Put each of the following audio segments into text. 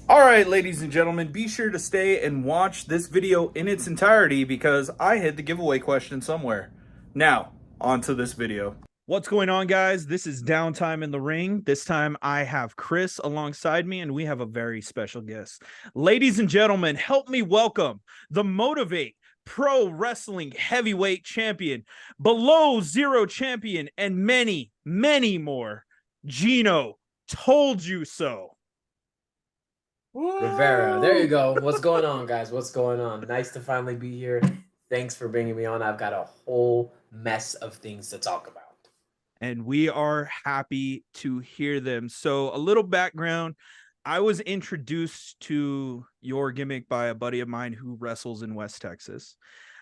All right, ladies and gentlemen, be sure to stay and watch this video in its entirety because I hid the giveaway question somewhere. Now, on to this video. What's going on, guys? This is Downtime in the Ring. This time I have Chris alongside me, and we have a very special guest. Ladies and gentlemen, help me welcome the Motivate Pro Wrestling Heavyweight Champion, Below Zero Champion, and many, many more, Gino Toldyouso. Rivera, there you Woo! go. What's going on, guys? What's going on? Nice to finally be here. Thanks for bringing me on. I've got a whole mess of things to talk about. And we are happy to hear them. So, a little background. I was introduced to your gimmick by a buddy of mine who wrestles in West Texas.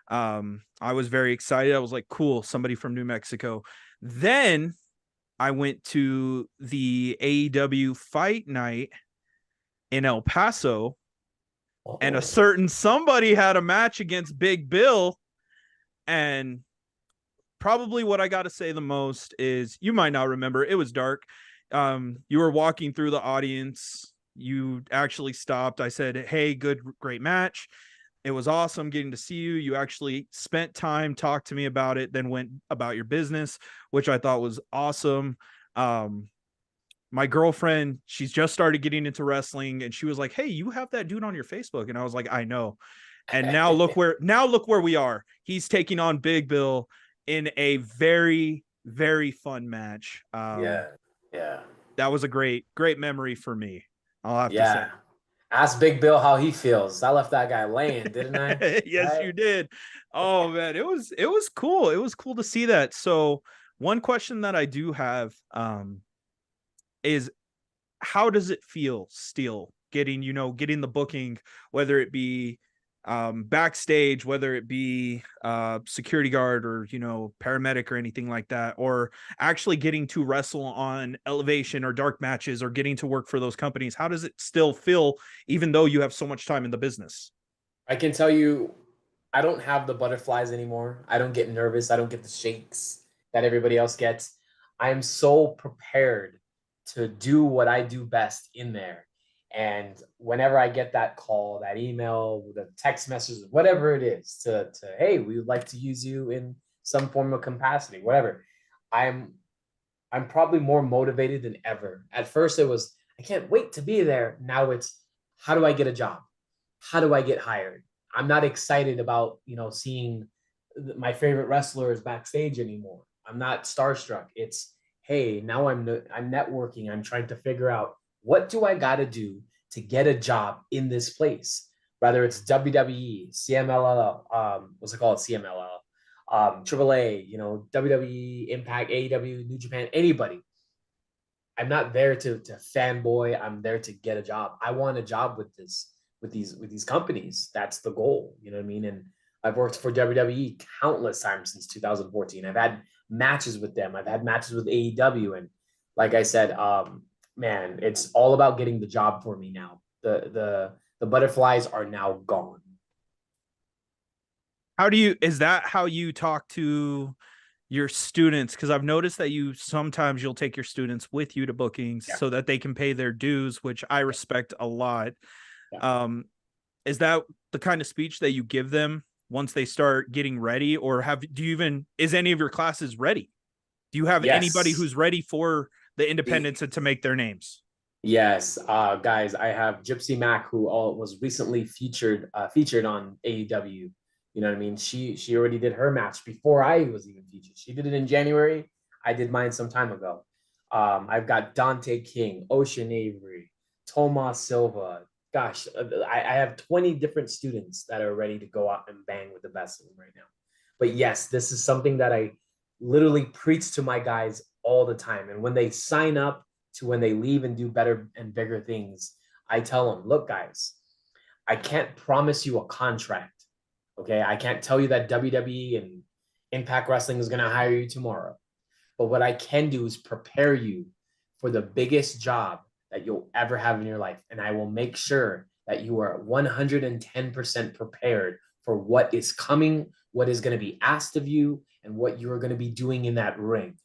I was very excited. I was like, cool, somebody from New Mexico. Then I went to the AEW fight night in El Paso, and a Oh, certain somebody had a match against Big Bill. And probably what I got to say the most is you might not remember. It was dark. You were walking through the audience. You actually stopped. I said, "Hey, great match. It was awesome getting to see you. You actually spent time, talked to me about it, then went about your business, which I thought was awesome." Um, my girlfriend, she's just started getting into wrestling, and she was like, "Hey, you have that dude on your Facebook," and I was like, "I know." And now look where we are. He's taking on Big Bill in a very, very fun match. yeah, yeah, That was a great memory for me, I'll have to say. yeah. Ask Big Bill how he feels. I left that guy laying, didn't I? Yes, Right? you did. Oh man, it was cool. It was cool to see that. So one question that I do have is how does it feel still getting the booking, whether it be backstage, whether it be security guard or paramedic or anything like that, or actually getting to wrestle on Elevation or dark matches or getting to work for those companies? How does it still feel even though you have so much time in the business? I can tell you, I don't have the butterflies anymore. I don't get nervous. I don't get the shakes that everybody else gets. I am so prepared to do what I do best in there. And whenever I get that call, that email, the text message, whatever it is, to hey, we would like to use you in some form of capacity, whatever. I'm I'm probably more motivated than ever. At first, it was I can't wait to be there. Now it's how do I get a job? How do I get hired? I'm not excited about seeing my favorite wrestlers backstage anymore. I'm not starstruck. It's hey, now I'm networking. I'm trying to figure out what do I got to do to get a job in this place. Whether it's WWE, CMLL, what's it called, CMLL, AAA, WWE, Impact, AEW, New Japan, anybody. I'm not there to fanboy. I'm there to get a job. I want a job with these companies. That's the goal. You know what I mean? And I've worked for WWE countless times since 2014. I've had matches with them. I've had matches with AEW, and like I said, man, it's all about getting the job for me now. The butterflies are now gone. Is that how you talk to your students? Because I've noticed that you'll take your students with you to bookings Yeah, so that they can pay their dues, which I yeah, respect a lot. yeah. um is that the kind of speech that you give them once they start getting ready, or is any of your classes ready? Do you have anybody Yes. who's ready for the independents and to make their names? Yes, guys, I have Gypsy Mac, who was recently featured on AEW. You know what I mean? She already did her match before I was even featured. She did it in January. I did mine some time ago. I've got Dante King, Ocean Avery, Tomas Silva. Gosh, I have 20 different students that are ready to go out and bang with the best of them right now. But yes, this is something that I literally preach to my guys all the time. And when they sign up to when they leave and do better and bigger things, I tell them, look, guys, I can't promise you a contract. Okay. I can't tell you that WWE and Impact Wrestling is going to hire you tomorrow. But what I can do is prepare you for the biggest job that you'll ever have in your life. And I will make sure that you are 110% prepared for what is coming, what is going to be asked of you, and what you are going to be doing in that ring.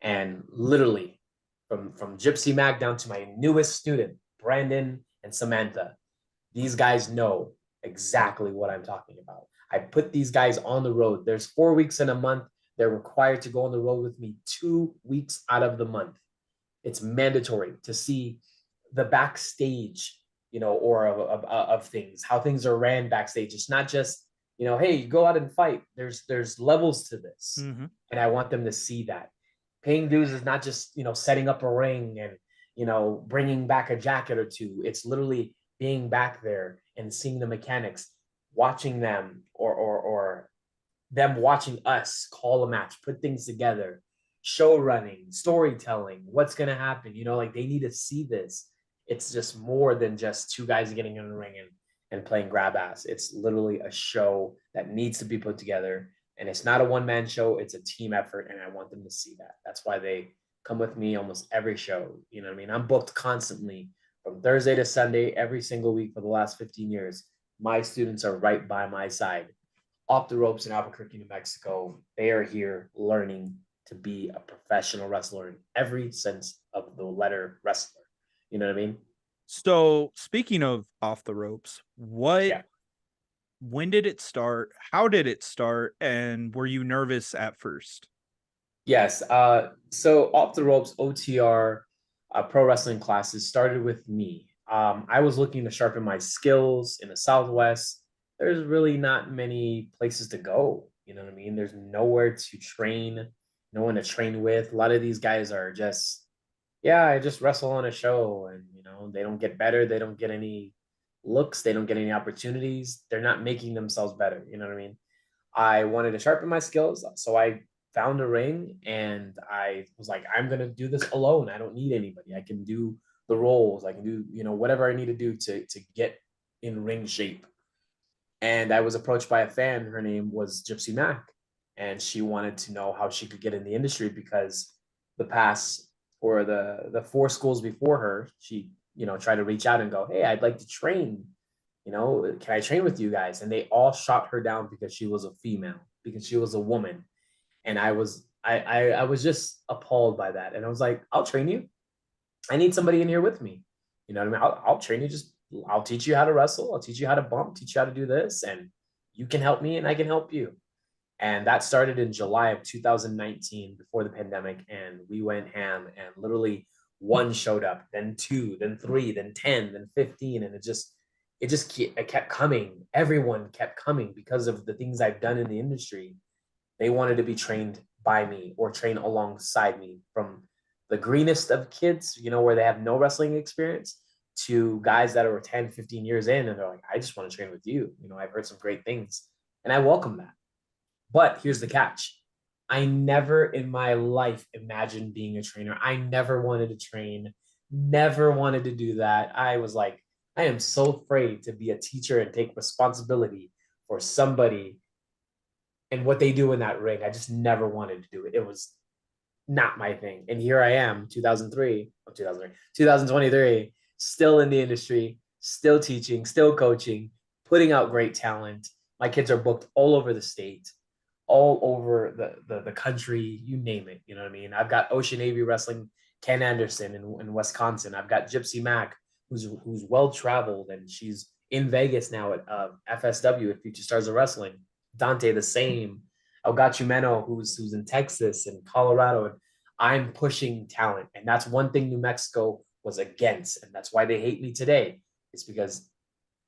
And literally, from Gypsy Mag down to my newest student, Brandon and Samantha. These guys know exactly what I'm talking about. I put these guys on the road. There's 4 weeks in a month. They're required to go on the road with me 2 weeks out of the month. It's mandatory to see the backstage, or of things, how things are ran backstage. It's not just, hey, you go out and fight. There's levels to this, Mm-hmm. and I want them to see that. Paying dues is not just setting up a ring and bringing back a jacket or two. It's literally being back there and seeing the mechanics, watching them, or them watching us call a match, put things together, show running, storytelling, what's going to happen. Like they need to see this. It's just more than just two guys getting in the ring and playing grab ass. It's literally a show that needs to be put together. And it's not a one-man show, it's a team effort. And I want them to see that. That's why they come with me almost every show. You know what I mean? I'm booked constantly from Thursday to Sunday, every single week for the last 15 years. My students are right by my side off the ropes in Albuquerque, New Mexico. They are here learning to be a professional wrestler in every sense of the letter wrestler. You know what I mean? So speaking of off the ropes, Yeah. when did it start? How did it start? And were you nervous at first? Yes. So off the ropes OTR pro wrestling classes started with me. I was looking to sharpen my skills in the Southwest. There's really not many places to go. You know what I mean? There's nowhere to train, no one to train with. A lot of these guys are just, yeah, I just wrestle on a show, and they don't get better. They don't get any looks. They don't get any opportunities. They're not making themselves better. You know what I mean? I wanted to sharpen my skills. So I found a ring and I was like, I'm going to do this alone. I don't need anybody. I can do the roles. I can do, whatever I need to do to get in ring shape. And I was approached by a fan. Her name was Gypsy Mac. And she wanted to know how she could get in the industry because the past or the four schools before her, she, tried to reach out and go, hey, I'd like to train, can I train with you guys? And they all shot her down because she was a female, because she was a woman. And I was just appalled by that. And I was like, I'll train you. I need somebody in here with me. You know what I mean? I'll train you. I'll teach you how to wrestle. I'll teach you how to bump, teach you how to do this. And you can help me and I can help you. And that started in July of 2019 before the pandemic. And we went ham and literally one showed up, then two, then three, then 10, then 15. And it kept coming. Everyone kept coming because of the things I've done in the industry. They wanted to be trained by me or train alongside me, from the greenest of kids, where they have no wrestling experience, to guys that are 10, 15 years in and they're like, I just want to train with you. I've heard some great things and I welcome that. But here's the catch. I never in my life imagined being a trainer. I never wanted to train, never wanted to do that. I was like, I am so afraid to be a teacher and take responsibility for somebody and what they do in that ring. I just never wanted to do it. It was not my thing. And here I am, 2023, still in the industry, still teaching, still coaching, putting out great talent. My kids are booked all over the state, all over the country, you name it. You know what I mean? I've got Ocean Navy Wrestling, Ken Anderson in Wisconsin. I've got Gypsy Mac, who's well traveled, and she's in Vegas now at FSW at Future Stars of Wrestling. Dante the same. Elgato Meno, who's in Texas and Colorado. And I'm pushing talent. And that's one thing New Mexico was against. And that's why they hate me today. It's because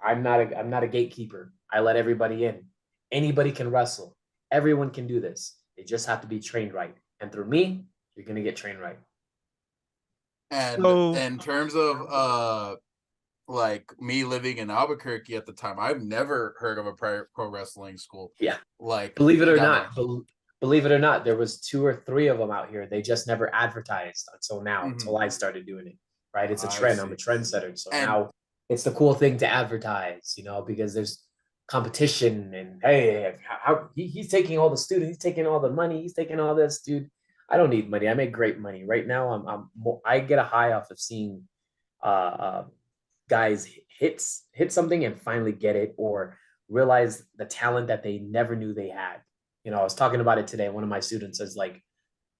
I'm not a gatekeeper. I let everybody in. Anybody can wrestle. Everyone can do this. They just have to be trained right. And through me, you're gonna get trained right. And So in terms of like me living in Albuquerque at the time, I've never heard of a pro wrestling school. Yeah. Like, Believe it or down not, there. believe it or not, there was 2 or 3 of them out here. They just never advertised until now, Mhm. until I started doing it. Right? It's a I trend. I'm see. a trendsetter. So And now it's the cool thing to advertise, because there's competition and hey, he's taking all the students, he's taking all the money, he's taking all this, dude. I don't need money. I make great money right now. I get a high off of seeing uh, guys hit something and finally get it, or realize the talent that they never knew they had. I was talking about it today. One of my students says, like,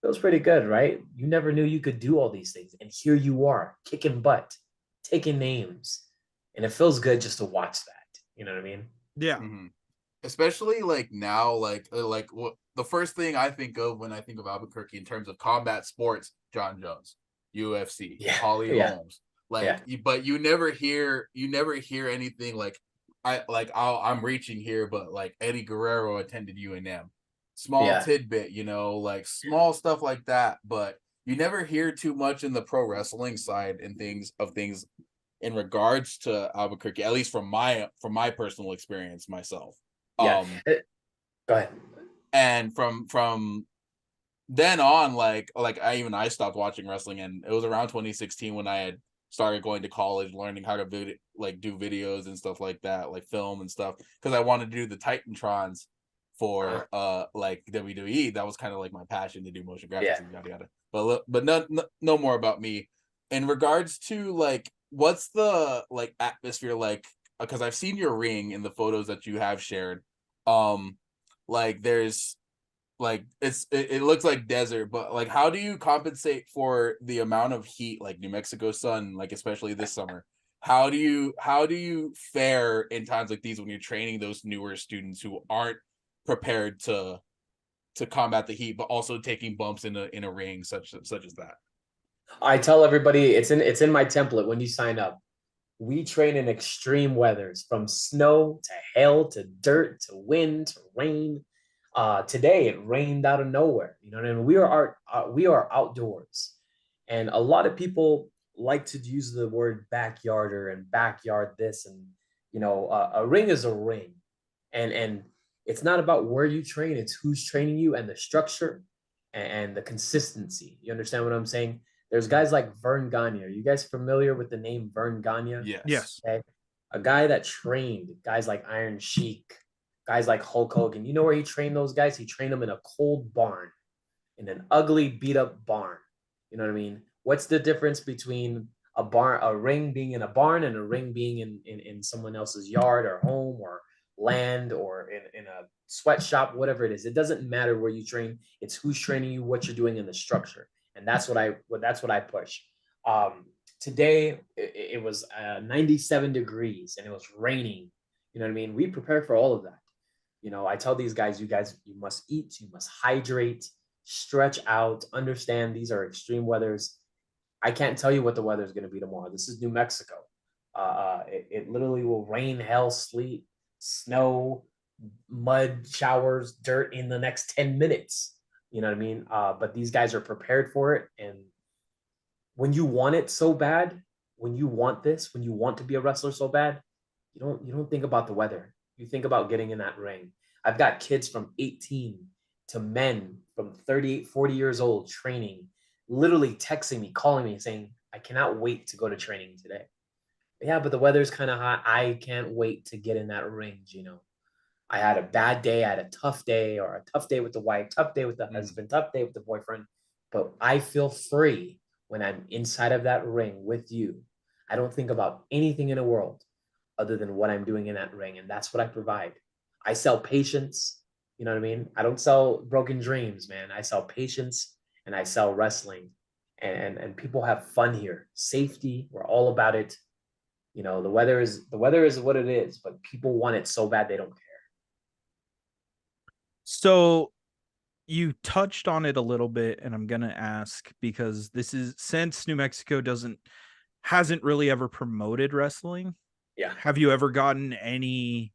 feels pretty good, right? You never knew you could do all these things. And here you are, kicking butt, taking names. and it feels good just to watch that. You know what I mean? Yeah. Mm-hmm. Especially like now, like what the first thing I think of when I think of Albuquerque in terms of combat sports, John Jones, UFC, Yeah, Holly yeah, Holmes, like, yeah, but you never hear anything like I'm reaching here, but like Eddie Guerrero attended UNM, small yeah. tidbit, like small stuff like that, but you never hear too much in the pro wrestling side and things in regards to Albuquerque, at least from my personal experience myself. Yeah. Um, Go ahead. and from then on, like I stopped watching wrestling, and it was around 2016 when I had started going to college, learning how to do videos and stuff like that, like film and stuff, because I wanted to do the Titantrons Uh-huh. for like WWE. That was kind of like my passion to do motion graphics Yeah. and yada yada. But no more about me. In regards to like what's the like atmosphere like, because I've seen your ring in the photos that you have shared. Um, like there's like it looks like desert, but like how do you compensate for the amount of heat, like New Mexico sun, like especially this summer? How do you fare in times like these when you're training those newer students who aren't prepared to combat the heat, but also taking bumps in a ring such as that? I tell everybody it's in my template when you sign up. We train in extreme weathers, from snow to hail to dirt to wind to rain. Today it rained out of nowhere. You know what I mean? We are outdoors, and a lot of people like to use the word backyarder and backyard this, and a ring is a ring, and it's not about where you train; it's who's training you and the structure and the consistency. You understand what I'm saying? There's guys like Vern Gagne. Are you guys familiar with the name Vern Gagne? Yes. Yes. Okay. A guy that trained guys like Iron Sheik, guys like Hulk Hogan. You know where he trained those guys? He trained them in a cold barn, in an ugly, beat up barn. You know what I mean? What's the difference between a ring being in a barn and a ring being in someone else's yard or home or land or in a sweatshop, whatever it is? It doesn't matter where you train. It's who's training you, what you're doing in the structure. And that's what I push. Um, Today it was 97 degrees and it was raining. You know what I mean? We prepare for all of that. I tell these guys, you must eat, you must hydrate, stretch out, understand these are extreme weathers. I can't tell you what the weather is going to be tomorrow. This is New Mexico. It literally will rain, hail, sleet, snow, mud, showers, dirt in the next 10 minutes. You know what I mean? But these guys are prepared for it. And when you want it so bad, when you want this, when you want to be a wrestler so bad, you don't think about the weather. You think about getting in that ring. I've got kids from 18 to men from 38, 40 years old training, literally texting me, calling me, saying, I cannot wait to go to training today. Yeah, but the weather's kind of hot. I can't wait to get in that ring, I had a bad day, I had a tough day, or a tough day with the wife, tough day with the husband, tough day with the boyfriend. But I feel free when I'm inside of that ring with you. I don't think about anything in the world other than what I'm doing in that ring. And that's what I provide. I sell patience. You know what I mean? I don't sell broken dreams, man. I sell patience and I sell wrestling. And people have fun here. Safety, we're all about it. The weather is what it is, but people want it so bad they don't care. So you touched on it a little bit, and I'm going to ask, because this is, since New Mexico hasn't really ever promoted wrestling. Yeah. Have you ever gotten any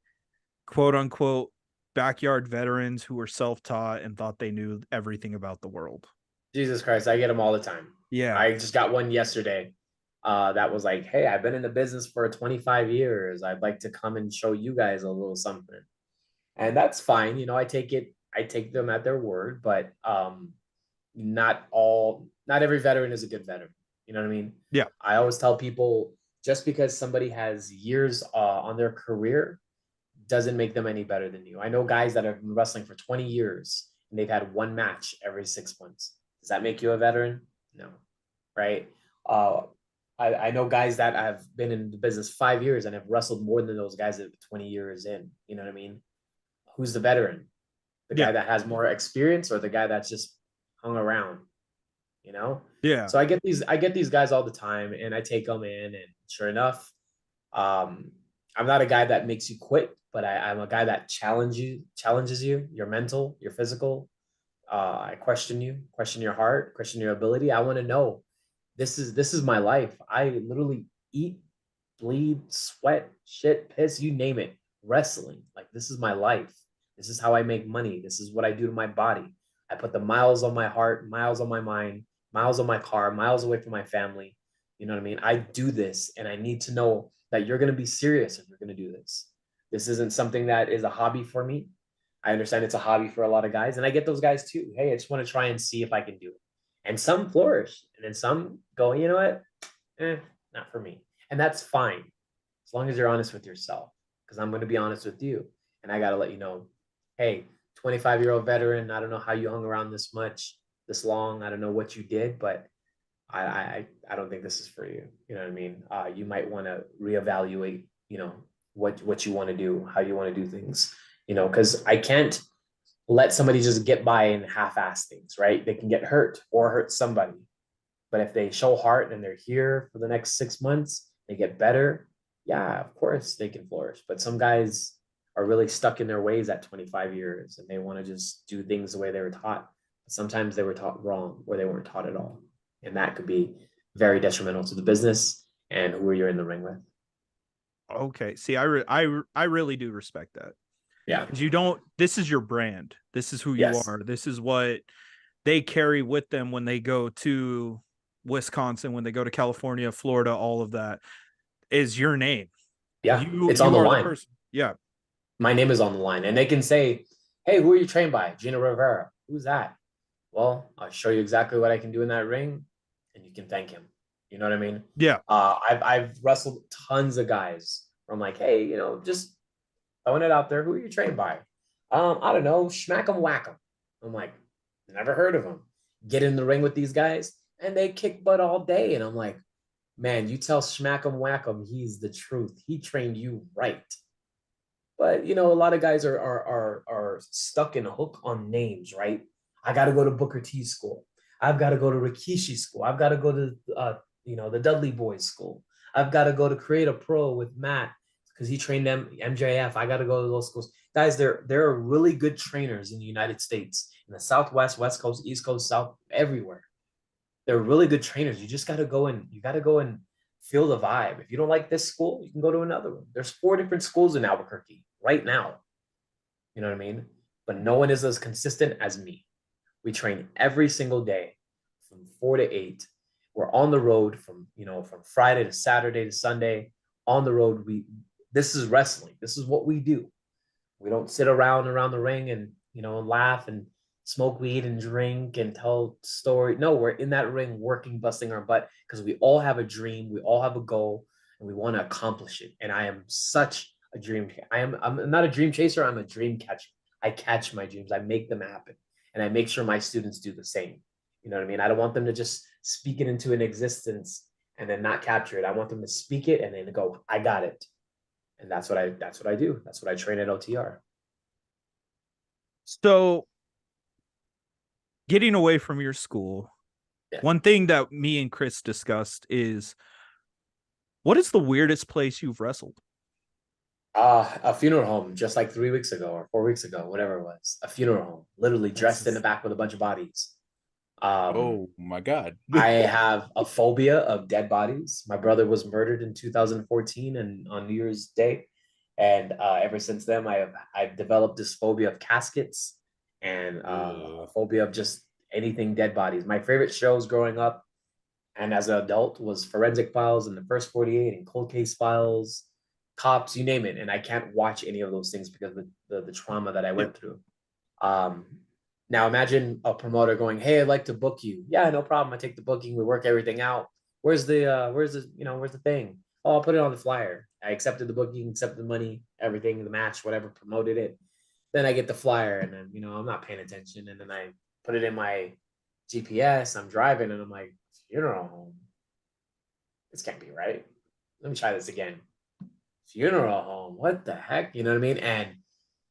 quote unquote backyard veterans who were self-taught and thought they knew everything about the world? Jesus Christ, I get them all the time. Yeah. I just got one yesterday. That was like, hey, I've been in the business for 25 years. I'd like to come and show you guys a little something. And that's fine. I take them at their word, but not every veteran is a good veteran. You know what I mean? Yeah. I always tell people, just because somebody has years on their career doesn't make them any better than you. I know guys that have been wrestling for 20 years and they've had one match every 6 months. Does that make you a veteran? No. Right? Uh, I know guys that have been in the business 5 years and have wrestled more than those guys that 20 years in. You know what I mean? Who's the veteran? The Yeah. guy that has more experience or the guy that's just hung around? You know? Yeah. So I get these guys all the time, and I take them in, and sure enough, I'm not a guy that makes you quit, but I'm a guy that challenges you, your mental, your physical. I question you, question your heart, question your ability. I want to know this is my life. I literally eat, bleed, sweat, shit, piss, you name it. Wrestling. Like this is my life. This is how I make money. This is what I do to my body. I put the miles on my heart, miles on my mind, miles on my car, miles away from my family. You know what I mean? I do this and I need to know that you're going to be serious if you're going to do this. This isn't something that is a hobby for me. I understand it's a hobby for a lot of guys, and I get those guys too. Hey, I just want to try and see if I can do it. And some flourish, and then some go, you know what? Not for me. And that's fine as long as you're honest with yourself, because I'm going to be honest with you. And I got to let you know, hey, 25-year-old veteran, I don't know how you hung around this much, this long. I don't know what you did, but I don't think this is for you. You know what I mean? You might want to reevaluate, what you want to do, how you want to do things, because I can't let somebody just get by and half-ass things, right? They can get hurt or hurt somebody. But if they show heart and they're here for the next 6 months, they get better. Yeah, of course they can flourish. But some guys are really stuck in their ways at 25 years and they want to just do things the way they were taught. Sometimes they were taught wrong or they weren't taught at all. And that could be very detrimental to the business and who you're in the ring with. Okay. See, I really do respect that. Yeah. Because you don't, this is your brand. This is who you Yes. are. This is what they carry with them when they go to Wisconsin, when they go to California, Florida, all of that is your name. Yeah. It's on You the are the line. person. Yeah. My name is on the line. And they can say, hey, who are you trained by? Gino Rivera. Who's that? Well, I'll show you exactly what I can do in that ring and you can thank him. You know what I mean? Yeah. I've wrestled tons of guys where I'm like, hey, just throwing it out there. Who are you trained by? I don't know, Schmack 'em Whack 'em. I'm like, never heard of them. Get in the ring with these guys and they kick butt all day. And I'm like, man, you tell Schmack 'em Whack 'em he's the truth. He trained you right. But a lot of guys are stuck in a hook on names, right? I got to go to Booker T school. I've got to go to Rikishi school. I've got to go to the Dudley Boys school. I've got to go to Create a Pro with Matt because he trained them MJF. I got to go to those schools. Guys, there are really good trainers in the United States, in the Southwest, West Coast, East Coast, South, everywhere. They're really good trainers. You just got to go and feel the vibe. If you don't like this school, you can go to another one. There's 4 different schools in Albuquerque right now. You know what I mean? But no one is as consistent as me. We train every single day from 4 to 8. We're on the road from Friday to Saturday to Sunday. On the road, this is wrestling. This is what we do. We don't sit around the ring and laugh and smoke weed and drink and tell story. No, we're in that ring working, busting our butt because we all have a dream, we all have a goal, and we want to accomplish it. And I am such a dream. I'm not a dream chaser. I'm a dream catcher. I catch my dreams. I make them happen, and I make sure my students do the same. You know what I mean? I don't want them to just speak it into an existence and then not capture it. I want them to speak it and then go, I got it. And that's what I do. That's what I train at OTR. So getting away from your school, one thing that me and Chris discussed is, what is the weirdest place you've wrestled? A funeral home, just like 3 weeks ago or 4 weeks ago, whatever it was. A funeral home, literally dressed in the back with a bunch of bodies. Oh my God. I have a phobia of dead bodies. My brother was murdered in 2014 and on New Year's Day. And ever since then, I've developed this phobia of caskets and a phobia of just anything dead bodies. My favorite shows growing up and as an adult was Forensic Files and The First 48 and Cold Case Files, Cops, you name it. And I can't watch any of those things because of the trauma that I went through. Now imagine a promoter going, "Hey, I'd like to book you." Yeah, no problem. I take the booking. We work everything out. Where's the thing? Oh, I'll put it on the flyer. I accepted the booking, accepted the money, everything, the match, whatever, promoted it. Then I get the flyer and then, I'm not paying attention. And then I put it in my GPS. I'm driving and I'm like, funeral home. This can't be right. Let me try this again. Funeral home. What the heck? You know what I mean? And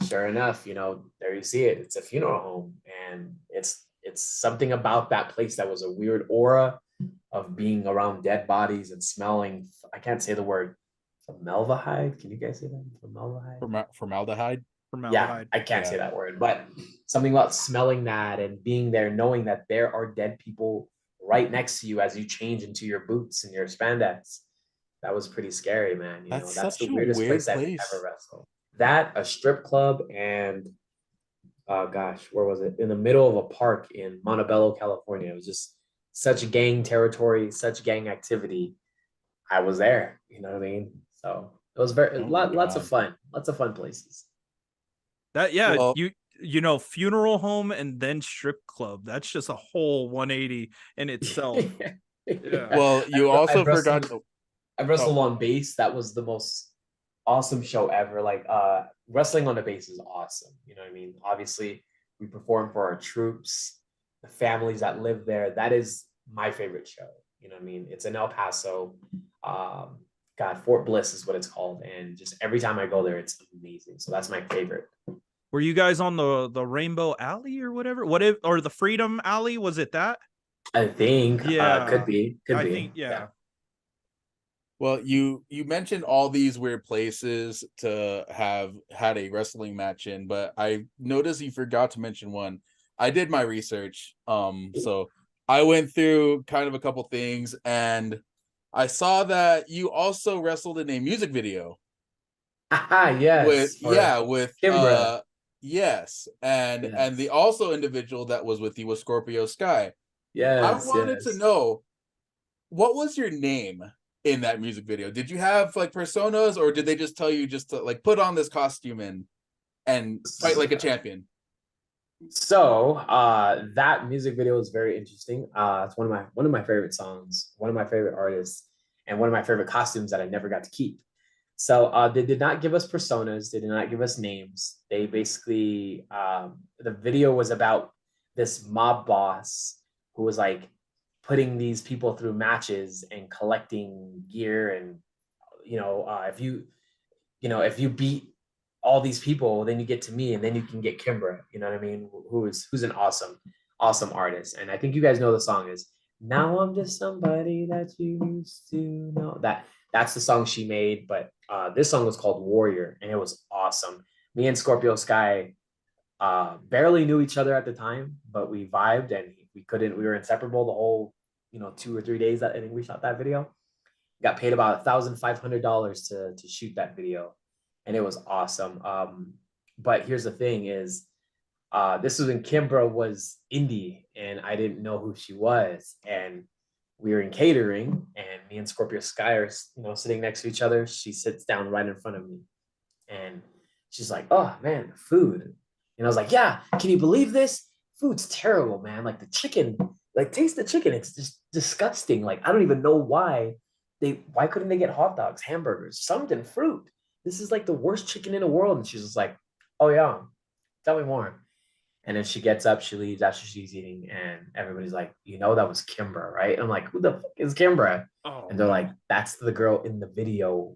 sure enough, there you see it. It's a funeral home. And it's something about that place that was a weird aura of being around dead bodies and smelling, I can't say the word, formaldehyde. Can you guys say that? Formaldehyde. Formaldehyde. Yeah, Formaldehyde. I can't Yeah. say that word, but something about smelling that and being there, knowing that there are dead people right next to you as you change into your boots and your spandex. That was pretty scary, man. You That's know, that's the such a weirdest weird place I've ever place. wrestled. That, a strip club, and gosh, where was it? In the middle of a park in Montebello, California. It was just such gang territory, such gang activity. I was there. You know what I mean? So it was Oh my God. lots of fun places. That yeah, Well, you know, funeral home and then strip club. That's just a whole 180 in itself. Yeah. well, you I've also forgot. wrestled. I've wrestled Oh, on base. That was the most awesome show ever. Like wrestling on the base is awesome. You know what I mean? Obviously, we perform for our troops, the families that live there. That is my favorite show. You know what I mean? It's in El Paso. Um, God, Fort Bliss is what it's called. And just every time I go there, it's amazing. So that's my favorite. Were you guys on the Rainbow Alley or whatever? What if or the Freedom Alley? Was it that? I think Yeah. could I be. think Yeah. yeah. well, you mentioned all these weird places to have had a wrestling match in, but I noticed you forgot to mention one. I did my research, so I went through kind of a couple things, and I saw that you also wrestled in a music video with Yes, for with Kimbra. yes, and the Yes. also individual that was with you was Scorpio Sky. I Yes, wanted to yes. know, what was your name in that music video? Did you have like personas, or did they just tell you just to like put on this costume and fight like a champion? So that music video is very interesting. It's one of my favorite songs, one of my favorite artists, and one of my favorite costumes that I never got to keep. So they did not give us personas, they did not give us names. They basically the video was about this mob boss who was like putting these people through matches and collecting gear, and if you beat all these people, then you get to me, and then you can get Kimbra. You know what I mean? Who's an awesome artist. And I think you guys know the song is "Now I'm Just Somebody That You Used to Know." That's the song she made. But this song was called Warrior, and it was awesome. Me and Scorpio Sky barely knew each other at the time, but we vibed, and we were inseparable the whole 2 or 3 days that I think we shot that video. Got paid about $1,500 to shoot that video, and it was awesome. But here's the thing: is this was when Kimbra was indie, and I didn't know who she was, and we were in catering, and me and Scorpio Sky are sitting next to each other. She sits down right in front of me, and she's like, "Oh man, food," and I was like, "Yeah, can you believe this? Food's terrible, man. Like the chicken, like taste the chicken. It's just disgusting. Like I don't even know why couldn't they get hot dogs, hamburgers, something, fruit? This is like the worst chicken in the world." And she's just like, "Oh yeah, tell me more." And then she gets up, she leaves after she's eating, and everybody's like, that was Kimbra, right? And I'm like, "Who the fuck is Kimbra?" Oh And they're like, no. "That's the girl in the video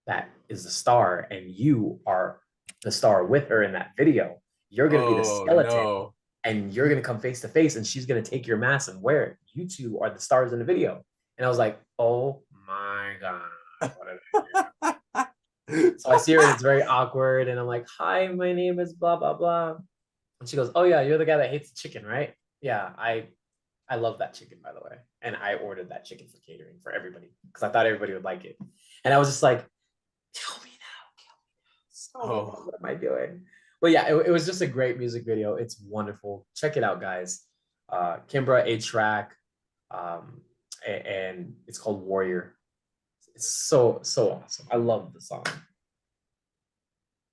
that is the star, and you are the star with her in that video. You're gonna be the Oh skeleton, no. and you're gonna come face to face, and she's gonna take your mask and wear it. You two are the stars in the video." And I was like, "Oh my god, what did I do?" So I see her, and it's very awkward, and I'm like, "Hi, my name is blah blah blah," and she goes, "Oh yeah, you're the guy that hates the chicken, right?" Yeah, I love that chicken, by the way, and I ordered that chicken for catering for everybody because I thought everybody would like it, and I was just like, "Tell me now, tell me now, Oh, what am I doing?" But yeah, it was just a great music video. It's wonderful. Check it out, guys. Kimbra A track, um, and it's called Warrior. It's so awesome. I love the song.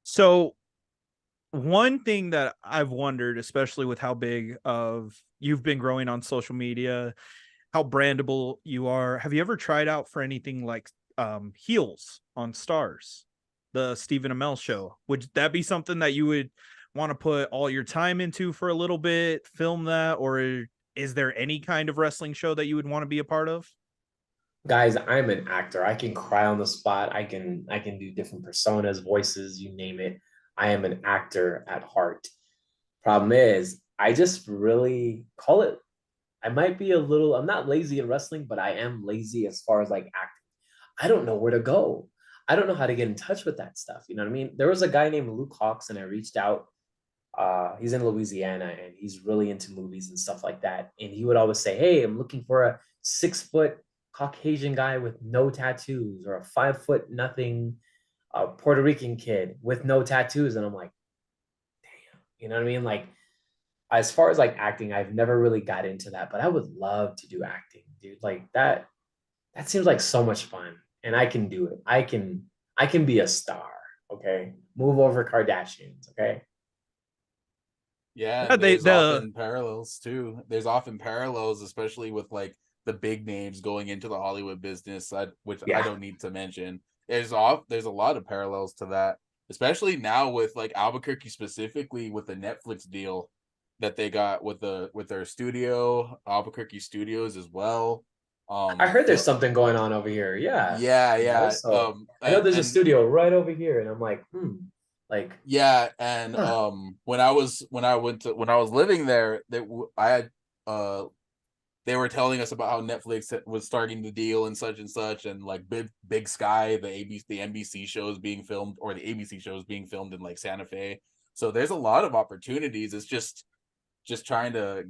So one thing that I've wondered, especially with how big of you've been growing on social media, how brandable you are, have you ever tried out for anything like heels on Stars, the Stephen Amell show? Would that be something that you would want to put all your time into for a little bit, film that, or is there any kind of wrestling show that you would want to be a part of? Guys, I'm an actor. I can cry on the spot. I can do different personas, voices, you name it. I am an actor at heart. Problem is, I just really call it. I might be a little. I'm not lazy in wrestling, but I am lazy as far as like acting. I don't know where to go. I don't know how to get in touch with that stuff. You know what I mean? There was a guy named Luke Hawks, and I reached out. He's in Louisiana, and he's really into movies and stuff like that. And he would always say, "Hey, I'm looking for a 6 foot Caucasian guy with no tattoos, or a 5 foot nothing Puerto Rican kid with no tattoos." And I'm like, you know what I mean? Like, as far as like acting, I've never really got into that, but I would love to do acting, dude. Like that. That seems like so much fun, and I can do it. I can be a star. Okay, move over Kardashians. Okay. Yeah, Yeah, and they there's the often parallels too. There's often parallels, especially with like the big names going into the Hollywood business, which I Yeah. don't need to mention. There's a lot of parallels to that, especially now with like Albuquerque specifically with the Netflix deal that they got with their studio, Albuquerque Studios as well. I heard there's Phil, something going on over here. Yeah. yeah, You know, yeah. so I know there's a And studio right over here, and I'm like, like, yeah, and huh. when I was living there, I had they were telling us about how Netflix was starting the deal and such, and like Big Sky, the NBC shows being filmed, or the ABC shows being filmed in like Santa Fe. So there's a lot of opportunities. It's just trying to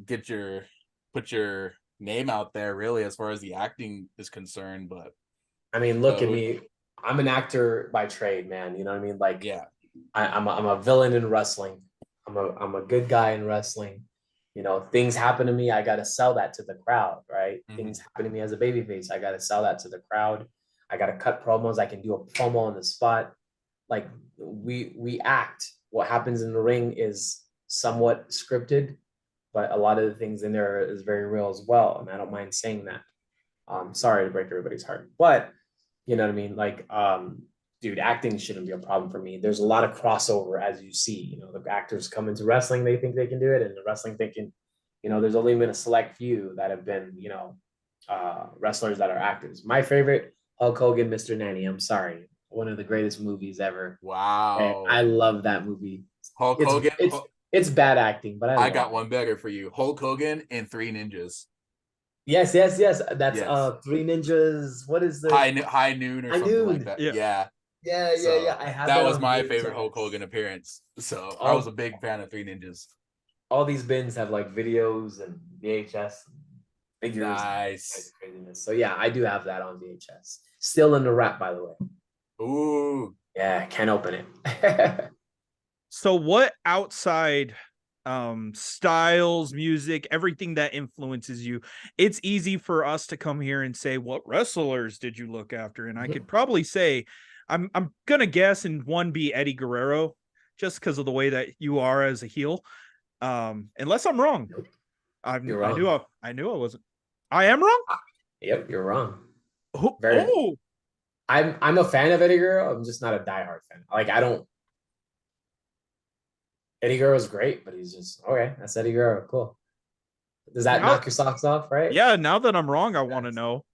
put your name out there, really, as far as the acting is concerned. But I mean, look at who, me. I'm an actor by trade, man. You know what I mean? Like, yeah, I'm a villain in wrestling. I'm a good guy in wrestling. You know, things happen to me. I got to sell that to the crowd, right? mm-hmm. Things happen to me as a babyface. I got to sell that to the crowd. I got to cut promos. I can do a promo on the spot. Like we act. What happens in the ring is somewhat scripted, but a lot of the things in there is very real as well. And I don't mind saying that. Sorry to break everybody's heart, but you know what I mean? Like, dude, acting shouldn't be a problem for me. There's a lot of crossover, as you see. You know, the actors come into wrestling, they think they can do it, and the wrestling thinking, you know, there's only been a select few that have been, you know, wrestlers that are actors. My favorite, Hulk Hogan, Mr. Nanny. I'm sorry, one of the greatest movies ever. And Wow, I love that movie. Hulk It's Hogan. it's it's bad acting, but I I love got it. one better for you. Hulk Hogan and Three Ninjas. Yes, yes, yes. That's Yes. Three Ninjas. What is the High noon or I something like knew. that. yeah. Yeah. Yeah, yeah, yeah. So I have that that was on my favorite Hulk VHS. Hogan appearance. So I was a All big fan of Three Ninjas. all these bins have like videos and VHS and figures and Nice. craziness. So yeah, I do have that on VHS. Still in the wrap, by the way. Ooh. Yeah, can't open it. So what outside styles, music, everything that influences you, it's easy for us to come here and say, what wrestlers did you look after? And I could probably say, I'm gonna guess, and one be Eddie Guerrero, just because of the way that you are as a heel. Unless I'm wrong. Nope, I you're I knew wrong. I wasn't. I am wrong. Yep, you're wrong. Oh, Very. oh, I'm a fan of Eddie Guerrero. I'm just not a diehard fan. Like I don't. Eddie Guerrero's great, but he's just okay. That's Eddie Guerrero. Cool. Does that now knock your socks off? Right. yeah, now that I'm wrong, I want to know.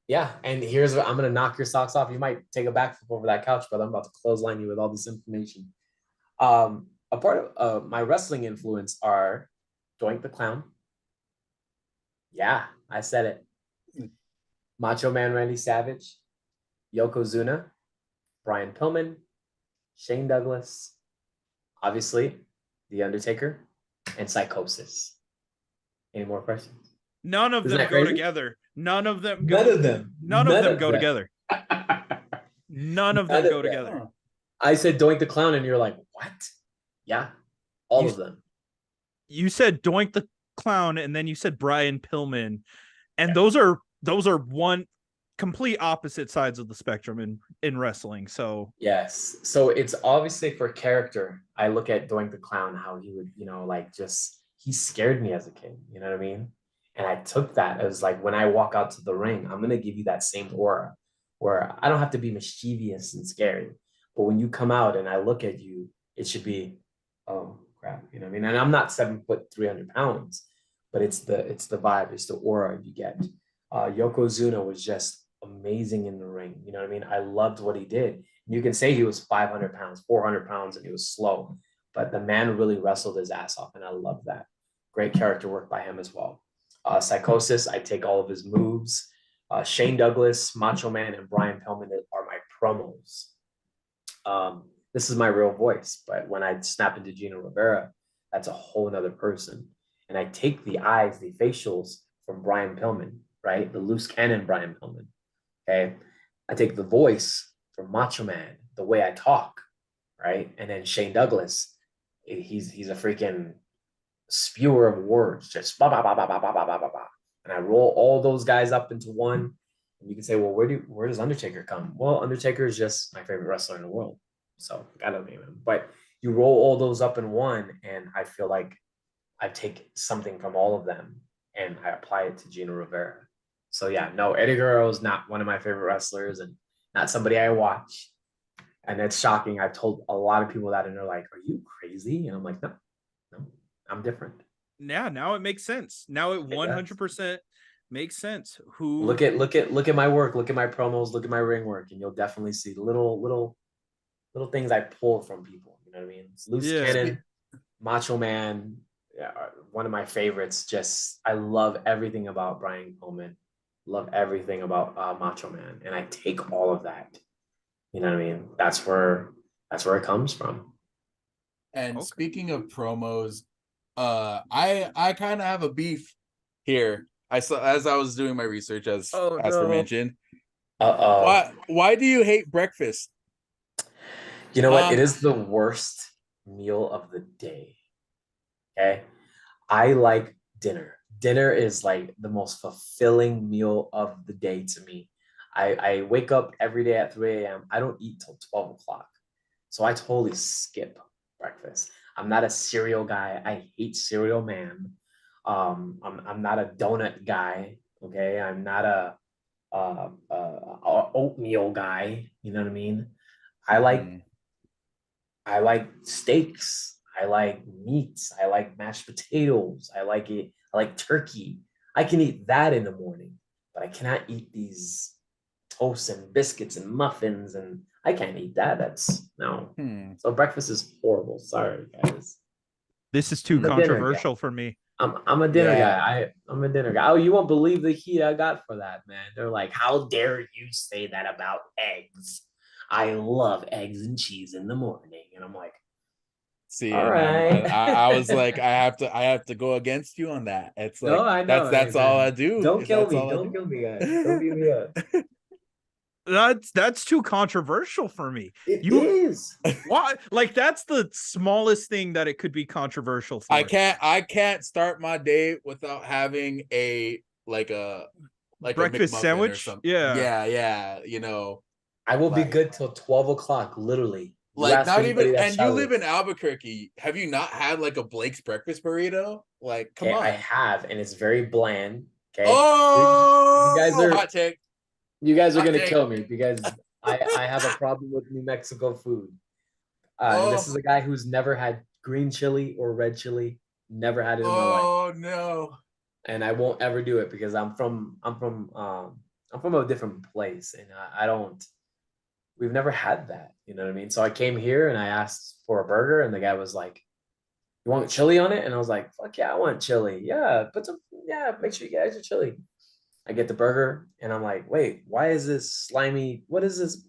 Yeah, and here's what I'm gonna knock your socks off. You might take a backflip over that couch, but I'm about to clothesline you with all this information. A part of my wrestling influence are Doink the Clown. Yeah, I said it. Macho Man Randy Savage, Yokozuna, Brian Pillman, Shane Douglas, obviously, The Undertaker, and Psychosis. Any more questions? None of Isn't them that go crazy? together. None of them None go. of them. None of None them of go them. together. None of them None go of them. together. Huh. I said Doink the Clown, and you're like, what? Yeah, all You of them. you said Doink the Clown, and then you said Brian Pillman, and Yeah. those are one complete opposite sides of the spectrum in wrestling. So Yes. So it's obviously for character. I look at Doink the Clown, how he would, you know, like just he scared me as a kid. You know what I mean? And I took that as like when I walk out to the ring, I'm gonna give you that same aura where I don't have to be mischievous and scary. But when you come out and I look at you, it should be, oh crap, you know what I mean? And I'm not 7 foot 300 pounds, but it's the vibe, it's the aura you get. Yokozuna was just amazing in the ring. You know what I mean? I loved what he did. You can say he was 500 pounds, 400 pounds, and he was slow, but the man really wrestled his ass off, and I love that. Great character work by him as well. Psychosis, I take all of his moves. Shane Douglas, Macho Man, and Brian Pillman are my promos. this is my real voice. But when I snap into Gino Rivera, that's a whole nother person. And I take the eyes, the facials from Brian Pillman, right? The loose cannon Brian Pillman. Okay. I take the voice from Macho Man, the way I talk, right? And then Shane Douglas, he's a freaking spewer of words, just ba ba ba ba ba ba ba ba ba ba. And I roll all those guys up into one. And you can say, well, where does Undertaker come? Well, Undertaker is just my favorite wrestler in the world, so I gotta name him. But you roll all those up in one, and I feel like I take something from all of them and I apply it to Gino Rivera. So yeah, no, Eddie Guerrero is not one of my favorite wrestlers and not somebody I watch. And it's shocking. I've told a lot of people that, and they're like, "Are you crazy?" And I'm like, "No, no, I'm different." Yeah, now it makes sense. Now it 100% makes sense. Who Look at my work, look at my promos, look at my ring work, and you'll definitely see little things I pull from people. You know what I mean? It's Loose Yeah. Cannon, Macho Man, yeah, one of my favorites. Just I love everything about Brian Coleman, love everything about Macho Man, and I take all of that. You know what I mean? That's where it comes from. And Okay. speaking of promos, I kind of have a beef here. I saw as I was doing my research, as Asper mentioned. Why do you hate breakfast? You know what? It is the worst meal of the day. Okay. I like dinner. Dinner is like the most fulfilling meal of the day to me. I wake up every day at 3 a.m. I don't eat till 12 o'clock. So I totally skip breakfast. I'm not a cereal guy. I hate cereal, man. I'm not a donut guy. Okay. I'm not a oatmeal guy. You know what I mean? I like I like steaks. I like meats. I like mashed potatoes. I like it. I like turkey. I can eat that in the morning, but I cannot eat these toasts and biscuits and muffins. And I can't eat that. That's no. So breakfast is horrible. Sorry, guys. This is too I'm a dinner guy. controversial for me. I'm a dinner guy. I'm a dinner guy. Oh, you won't believe the heat I got for that, man. They're like, how dare you say that about eggs? I love eggs and cheese in the morning. And I'm like, see, all and right. I was like, I have to go against you on that. It's like No, I know. that's Hey, all I man. do. Don't kill That's me. all I Don't do. kill me, guys. Don't beat me up. That's too controversial for me. It is. Why? Like that's the smallest thing that it could be controversial for. I can't start my day without having a breakfast McMuffin sandwich or something. Yeah, Yeah. You know, I will be like good till 12 o'clock, literally. You like ask not even. anybody that And you live shouted. in Albuquerque. Have you not had like a Blake's breakfast burrito? Like, come Okay, I on. have, and it's very bland. Okay. You guys Oh, are hot take. Hot gonna take. kill me because I have a problem with New Mexico food. And this is Oh, a guy who's never had green chili or red chili, never had it in my life. oh no. And I won't ever do it because I'm from a different place, and I don't. We've never had that, you know what I mean? So I came here and I asked for a burger, and the guy was like, "You want chili on it?" And I was like, "Fuck yeah, I want chili. Yeah, put some. Yeah, make sure you get extra chili." I get the burger, and I'm like, "Wait, why is this slimy? What is this?"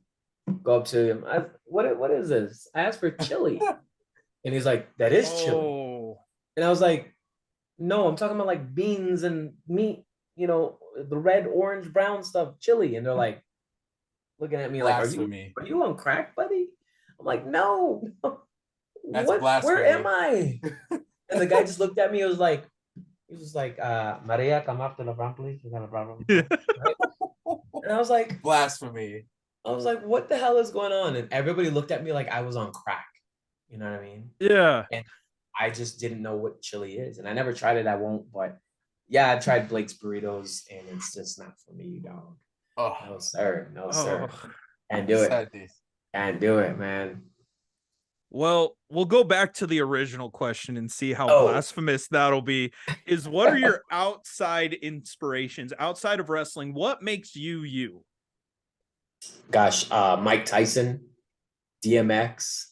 Go up to him. What is this? I asked for chili, and he's like, "That is chili." Oh, And I was like, no, I'm talking about like beans and meat, the red, orange, brown stuff, chili. And they're like looking at me like, Blasphemy. are you on crack, buddy? I'm like, no, That's where am blasphemy. I? And the guy just looked at me. He was like, Maria, come up to the front, please. We got a problem. Right? And Blasphemy. I was like, what the hell is going on? And everybody looked at me like I was on crack. You know what I mean? yeah. And I just didn't know what chili is. And I never tried it. I won't, but yeah, I've tried Blake's burritos and it's just not for me, dog. Oh, No, sir. No, sir. Oh. Can't do it. sadly. Can't do it, man. Well, we'll go back to the original question and see how Oh, blasphemous that'll be. Is what are your outside inspirations outside of wrestling? What makes you you? gosh, Mike Tyson, DMX,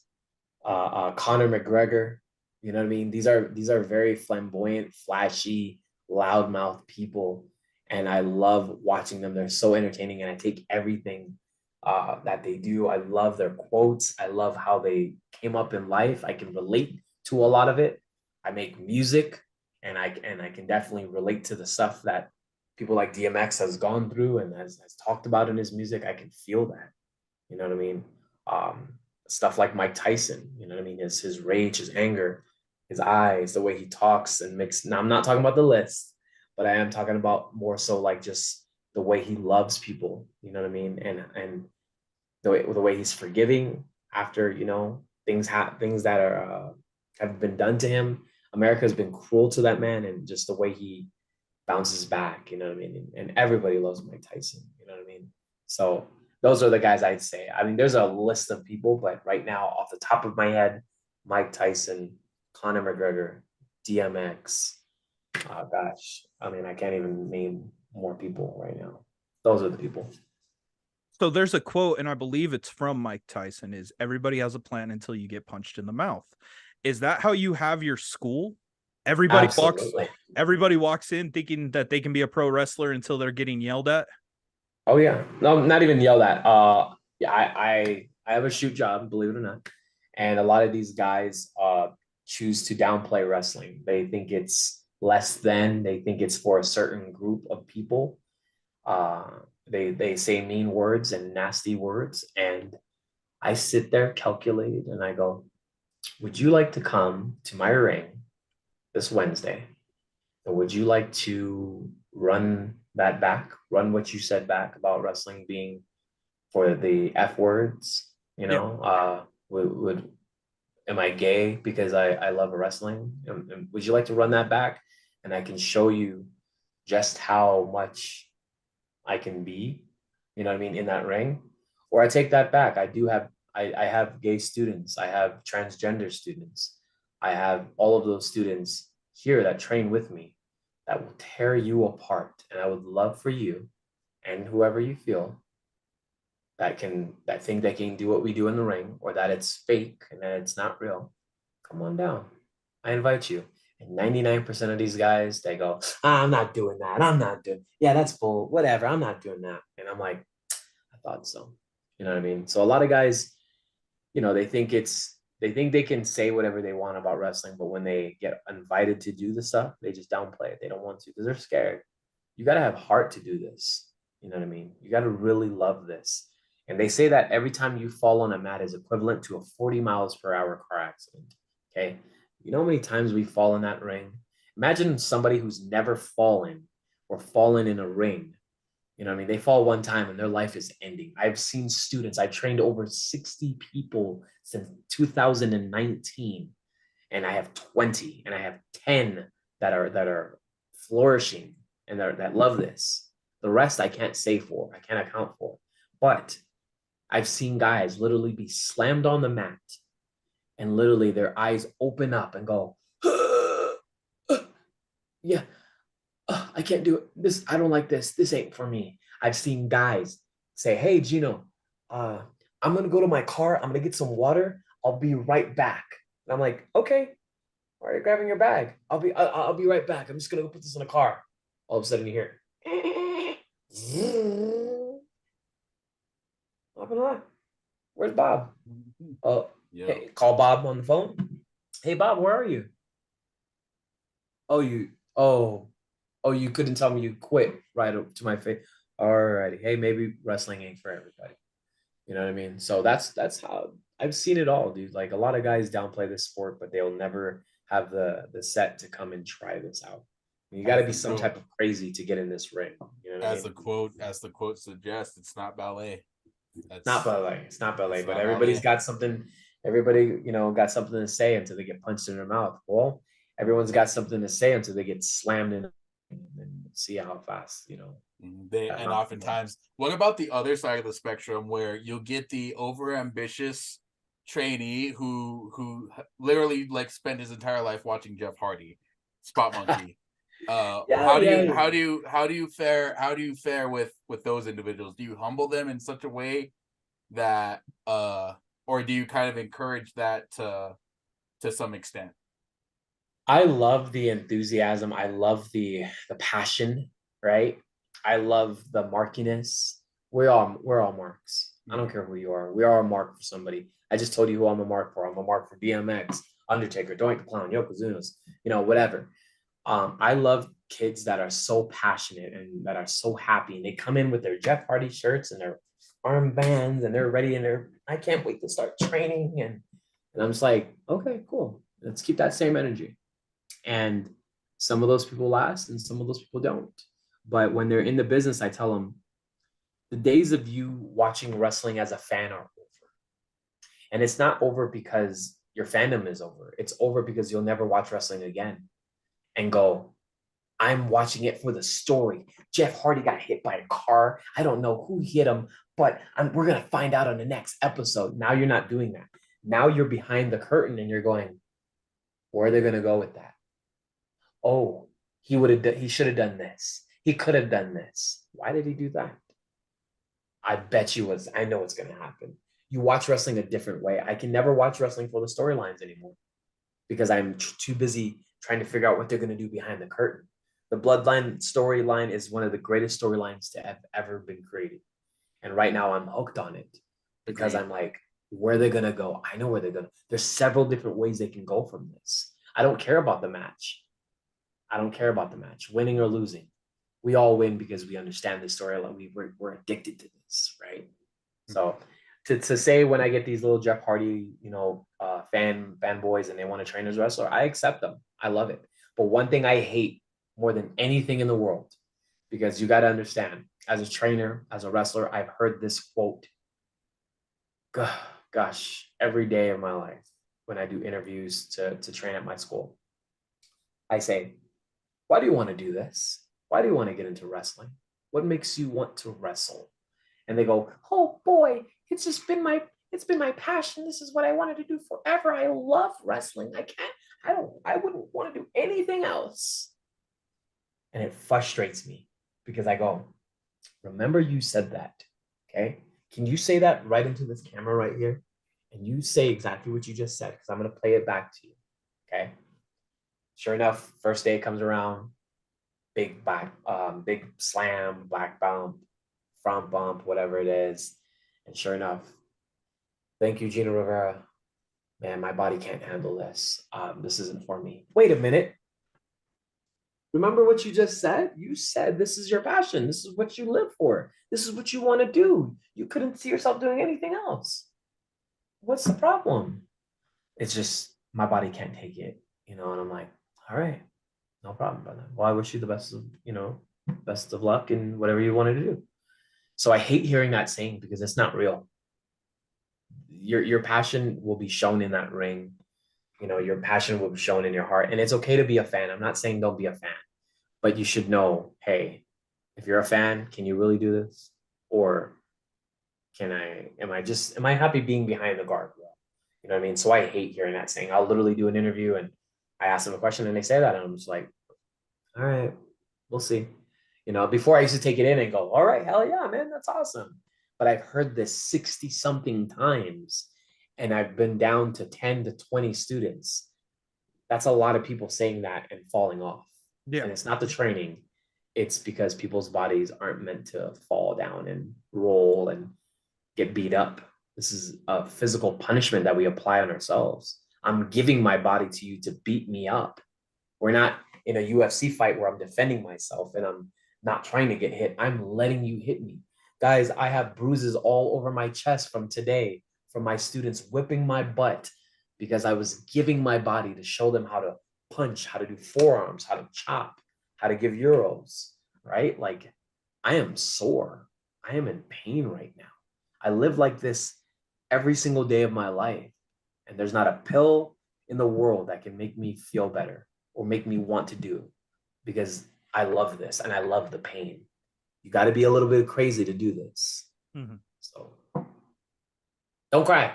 Conor McGregor. You know what I mean? These are very flamboyant, flashy, loudmouth people, and I love watching them. They're so entertaining, and I take everything that they do. I love their quotes. I love how they came up in life. I can relate to a lot of it. I make music, and I can definitely relate to the stuff that people like DMX has gone through and has talked about in his music. I can feel that. You know what I mean? Stuff like Mike Tyson. You know what I mean? His rage, his anger, his eyes, the way he talks and makes. Now I'm not talking about the list, but I am talking about more so like just the way he loves people. You know what I mean? And the way he's forgiving after things that are have been done to him. America has been cruel to that man, and just the way he bounces back. You know what I mean? And everybody loves Mike Tyson. You know what I mean? So those are the guys I'd say. I mean, there's a list of people, but right now, off the top of my head, Mike Tyson, Conor McGregor, DMX. Oh gosh, I mean, I can't even name more people right now. Those are the people. So there's a quote, and I believe it's from Mike Tyson, is everybody has a plan until you get punched in the mouth. Is that how you have your school? Everybody Absolutely. walks in thinking that they can be a pro wrestler until they're getting yelled at. Oh yeah, no, not even yelled at. Yeah, I have a shoot job, believe it or not, and a lot of these guys choose to downplay wrestling. They think it's less than. They think it's for a certain group of people. Uh, they say mean words and nasty words, and I sit there calculated, and I go, "Would you like to come to my ring this Wednesday? And would you like to run that back? Run what you said back about wrestling being for the F words? You Yeah. know, would am I gay because I love wrestling? Would you like to run that back? And I can show you just how much I can be, you know what I mean, in that ring. Or I take that back. I have gay students, I have transgender students, I have all of those students here that train with me that will tear you apart. And I would love for you and whoever you feel that think they can do what we do in the ring, or that it's fake and that it's not real, come on down. I invite you. And 99% of these guys, they go, I'm not doing that. I'm not doing, yeah, that's bull, whatever. I'm not doing that. And I'm like, I thought so. You know what I mean? So a lot of guys, they think they can say whatever they want about wrestling, but when they get invited to do the stuff, they just downplay it. They don't want to because they're scared. You got to have heart to do this. You know what I mean? You got to really love this. And they say that every time you fall on a mat is equivalent to a 40 miles per hour car accident. Okay. You know how many times we fall in that ring? Imagine somebody who's never fallen or fallen in a ring. You know what I mean? They fall one time and their life is ending. I've seen students, I trained over 60 people since 2019, and I have 20 and I have 10 that are flourishing and that love this. The rest I can't say for, I can't account for. But I've seen guys literally be slammed on the mat and literally their eyes open up and go, yeah, I can't do it. This, I don't like this. This ain't for me. I've seen guys say, hey, Gino, I'm going to go to my car. I'm going to get some water. I'll be right back. And I'm like, okay, why are you grabbing your bag? I'll be right back. I'm just going to go put this in the car. All of a sudden you hear, where's Bob? Oh, hey, call Bob on the phone. Hey, Bob, where are you? Oh, you couldn't tell me you quit right up to my face. Alrighty. Hey, maybe wrestling ain't for everybody. You know what I mean? So that's how I've seen it all, dude. Like a lot of guys downplay this sport, but they'll never have the set to come and try this out. You got to be some type of crazy to get in this ring. You know what I mean? As the quote suggests, it's not ballet. That's not ballet. It's not ballet, but everybody's got something. Everybody, got something to say until they get punched in their mouth. Well, everyone's got something to say until they get slammed in, and see how fast, and oftentimes, what about the other side of the spectrum where you'll get the overambitious trainee who literally like spent his entire life watching Jeff Hardy, Spot Monkey. How do you fare with those individuals? Do you humble them in such a way that or do you kind of encourage that to some extent? I love the enthusiasm. I love the passion, right? I love the markiness. We're all marks. I don't care who you are. We are a mark for somebody. I just told you who I'm a mark for. I'm a mark for DMX, Undertaker, Doink the Clown, Yokozuna's, whatever. I love kids that are so passionate and that are so happy, and they come in with their Jeff Hardy shirts and their armbands, and they're ready, and I can't wait to start training. And I'm just like, okay, cool. Let's keep that same energy. And some of those people last and some of those people don't. But when they're in the business, I tell them the days of you watching wrestling as a fan are over. And it's not over because your fandom is over. It's over because you'll never watch wrestling again and go, I'm watching it for the story. Jeff Hardy got hit by a car. I don't know who hit him, but we're going to find out on the next episode. Now you're not doing that. Now you're behind the curtain and you're going, where are they going to go with that? Oh, he should have done this. He could have done this. Why did he do that? I bet you I know what's going to happen. You watch wrestling a different way. I can never watch wrestling for the storylines anymore because I'm too busy trying to figure out what they're going to do behind the curtain. The Bloodline storyline is one of the greatest storylines to have ever been created. And right now I'm hooked on it because I'm like, where are they going to go? I know where they're going to. There's several different ways they can go from this. I don't care about the match. I don't care about the match, winning or losing. We all win because we understand the storyline. We're addicted to this, right? So to say when I get these little Jeff Hardy, fanboys and they want to train as a wrestler, I accept them. I love it. But one thing I hate more than anything in the world, because you got to understand, as a trainer, as a wrestler, I've heard this quote, gosh, every day of my life when I do interviews to train at my school. I say, why do you want to do this? Why do you want to get into wrestling? What makes you want to wrestle? And they go, oh boy, it's been my passion. This is what I wanted to do forever. I love wrestling. I wouldn't want to do anything else. And it frustrates me because I go, remember you said that, okay? Can you say that right into this camera right here? And you say exactly what you just said, because I'm going to play it back to you, okay? Sure enough, first day comes around, big slam, black bump, front bump, whatever it is. And sure enough, thank you, Gino Rivera. Man, my body can't handle this. This isn't for me. Wait a minute. Remember what you just said? You said this is your passion. This is what you live for. This is what you want to do. You couldn't see yourself doing anything else. What's the problem? It's just my body can't take it, and I'm like, all right, no problem, brother. Well, I wish you the best of luck in whatever you wanted to do. So I hate hearing that saying because it's not real. Your passion will be shown in that ring. Your passion will be shown in your heart. And it's okay to be a fan. I'm not saying don't be a fan, but you should know, hey, if you're a fan, can you really do this? Or am I happy being behind the guardrail? You know what I mean? So I hate hearing that saying. I'll literally do an interview and I ask them a question and they say that. And I'm just like, all right, we'll see. Before I used to take it in and go, all right, hell yeah, man, that's awesome. But I've heard this 60 something times and I've been down to 10 to 20 students. That's a lot of people saying that and falling off. Yeah. And it's not the training. It's because people's bodies aren't meant to fall down and roll and get beat up. This is a physical punishment that we apply on ourselves. I'm giving my body to you to beat me up. We're not in a UFC fight where I'm defending myself and I'm not trying to get hit. I'm letting you hit me. Guys, I have bruises all over my chest from today, from my students whipping my butt because I was giving my body to show them how to punch, how to do forearms, how to chop, how to give euros, right? Like, I am sore. I am in pain right now. I live like this every single day of my life. And there's not a pill in the world that can make me feel better or make me want to do, because I love this and I love the pain. You got to be a little bit crazy to do this. Mm-hmm. So don't cry.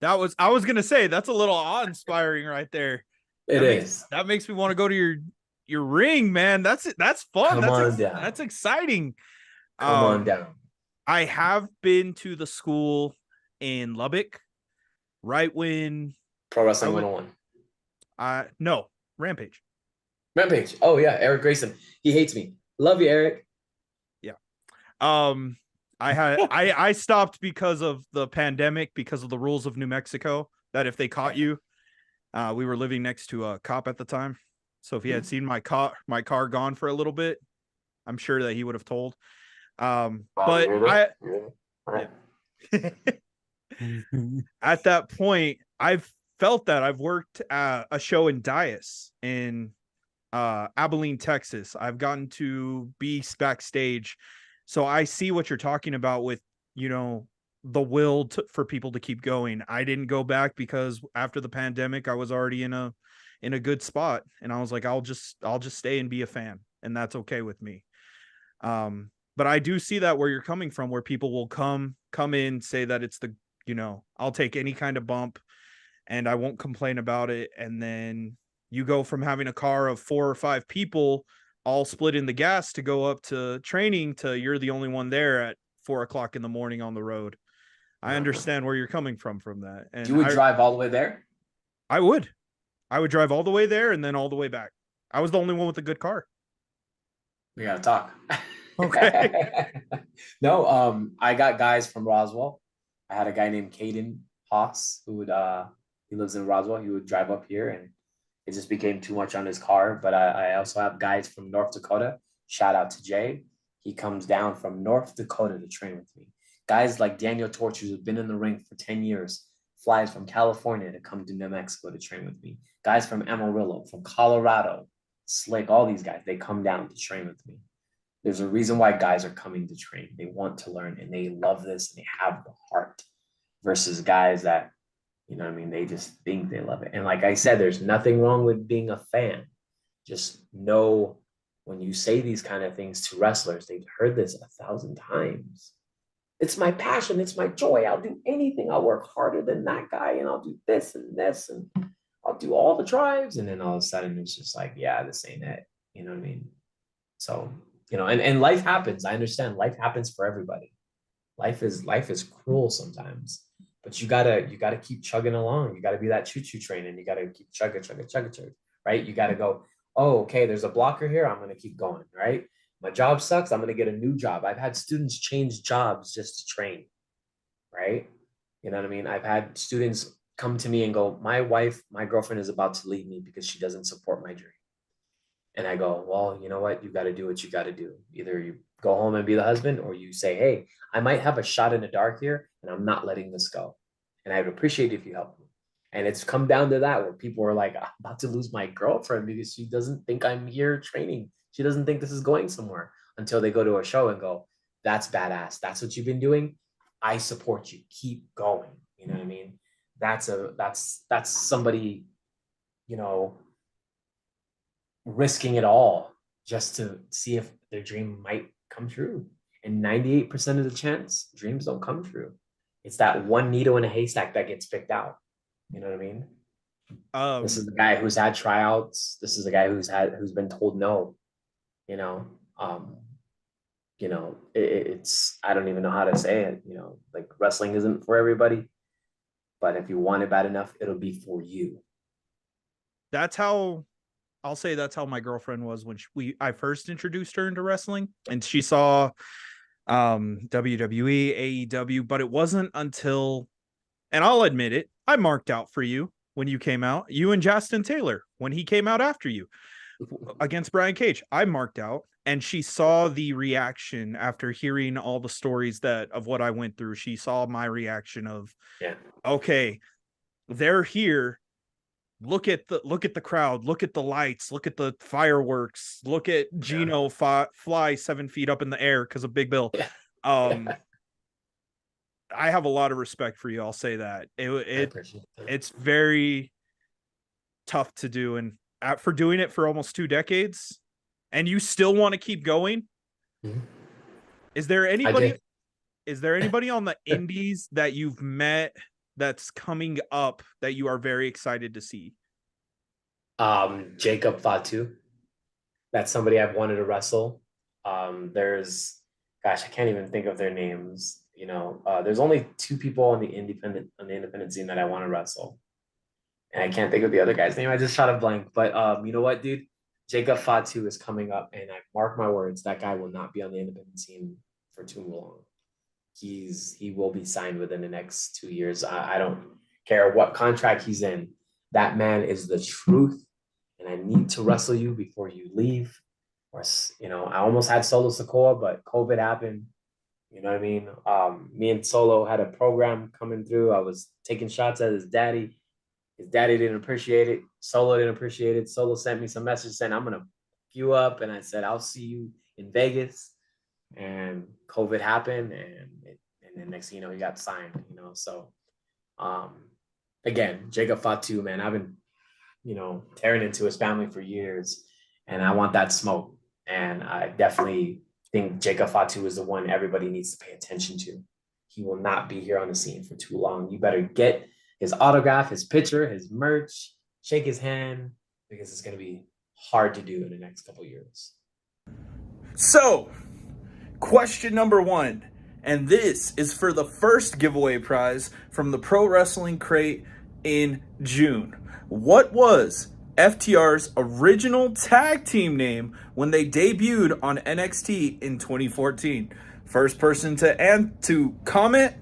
I was going to say, that's a little awe-inspiring right there. That makes me want to go to your ring, man. That's fun. That's exciting. Come on down. I have been to the school in Lubbock, right when Pro Wrestling 101. No, Rampage. Rampage. Oh yeah, Eric Grayson. He hates me. Love you, Eric. Yeah. I stopped because of the pandemic, because of the rules of New Mexico, that if they caught you, we were living next to a cop at the time. So if he had seen my car gone for a little bit, I'm sure that he would have told. But yeah. At that point, I've felt that I've worked at a show in Dias in Abilene, Texas. I've gotten to be backstage. So I see what you're talking about with, the will for people to keep going. I didn't go back because after the pandemic, I was already in a good spot. And I was like, I'll just stay and be a fan. And that's okay with me. But I do see that where you're coming from, where people will come in, say that it's I'll take any kind of bump and I won't complain about it. And then you go from having a car of 4 or 5 people all split in the gas to go up to training to you're the only one there at 4 o'clock in the morning on the road. I understand where you're coming from that. And you would drive all the way there? I would drive all the way there and then all the way back. I was the only one with a good car. We gotta talk. Okay. No, I got guys from Roswell. I had a guy named Caden Haas who would he lives in Roswell. He would drive up here and it just became too much on his car. But I also have guys from North Dakota. Shout out to Jay. He comes down from North Dakota to train with me. Guys like Daniel Torch, who's been in the ring for 10 years, flies from California to come to New Mexico to train with me. Guys from Amarillo, from Colorado, Slick, all these guys, they come down to train with me. There's a reason why guys are coming to train. They want to learn and they love this and they have the heart versus guys that, they just think they love it. And like I said, there's nothing wrong with being a fan. Just know when you say these kind of things to wrestlers, they've heard this 1,000 times. It's my passion. It's my joy. I'll do anything. I'll work harder than that guy and I'll do this and this and I'll do all the drives. And then all of a sudden it's just like, yeah, this ain't it. You know what I mean? So, and life happens. I understand life happens for everybody. Life is cruel sometimes, but you gotta keep chugging along. You gotta be that choo-choo train and you gotta keep chug, right? You gotta go, oh, okay, there's a blocker here. I'm gonna keep going, right? My job sucks. I'm gonna get a new job. I've had students change jobs just to train, right? You know what I mean? I've had students come to me and go, my girlfriend is about to leave me because she doesn't support my dream. And I go, well, you know what? You got to do what you got to do. Either you go home and be the husband or you say, hey, I might have a shot in the dark here and I'm not letting this go. And I would appreciate if you help me. And it's come down to that where people are like, I'm about to lose my girlfriend because she doesn't think I'm here training. She doesn't think this is going somewhere until they go to a show and go, that's badass. That's what you've been doing. I support you. Keep going. You know what I mean? That's somebody, risking it all just to see if their dream might come true. And 98% of the chance, dreams don't come true. It's that one needle in a haystack that gets picked out. You know what I mean? This is the guy who's had tryouts. This is the guy who's been told no. It's I don't even know how to say it. Like wrestling isn't for everybody, but if you want it bad enough, it'll be for you. I'll say that's how my girlfriend was when I first introduced her into wrestling, and she saw WWE, AEW, but it wasn't until, and I'll admit it, I marked out for you when you came out. You and Justin Taylor when he came out after you against Brian Cage, I marked out, and she saw the reaction after hearing all the stories of what I went through. She saw my reaction of, okay, they're here. Look at the crowd, look at the lights, look at the fireworks, look at Gino fly 7 feet up in the air because of Big Bill. I have a lot of respect for you. I'll say that it's very tough to do, and for doing it for almost 2 decades, and you still want to keep going. Mm-hmm. Is there anybody on the indies that you've met that's coming up that you are very excited to see? Jacob Fatu. That's somebody I've wanted to wrestle. There's, I can't even think of their names. There's only 2 people on the independent scene that I want to wrestle, and I can't think of the other guy's name. I just shot a blank. But you know what, dude? Jacob Fatu is coming up, and I mark my words, that guy will not be on the independent scene for too long. he will be signed within the next 2 years. I don't care what contract he's in. That man is the truth, and I need to wrestle you before you leave. Or I almost had Solo Sokoa, but COVID happened. You know what I mean? Me and Solo had a program coming through. I was taking shots at his daddy. His daddy didn't appreciate it. Solo didn't appreciate it. Solo sent me some message saying, I'm gonna you up. And I said, I'll see you in Vegas. And COVID happened, and then next thing you know, he got signed, So again, Jacob Fatu, man, I've been, tearing into his family for years, and I want that smoke. And I definitely think Jacob Fatu is the one everybody needs to pay attention to. He will not be here on the scene for too long. You better get his autograph, his picture, his merch, shake his hand, because it's going to be hard to do in the next couple of years. So, question number 1, and this is for the first giveaway prize from the Pro Wrestling Crate in June. What was FTR's original tag team name when they debuted on NXT in 2014? First person to comment,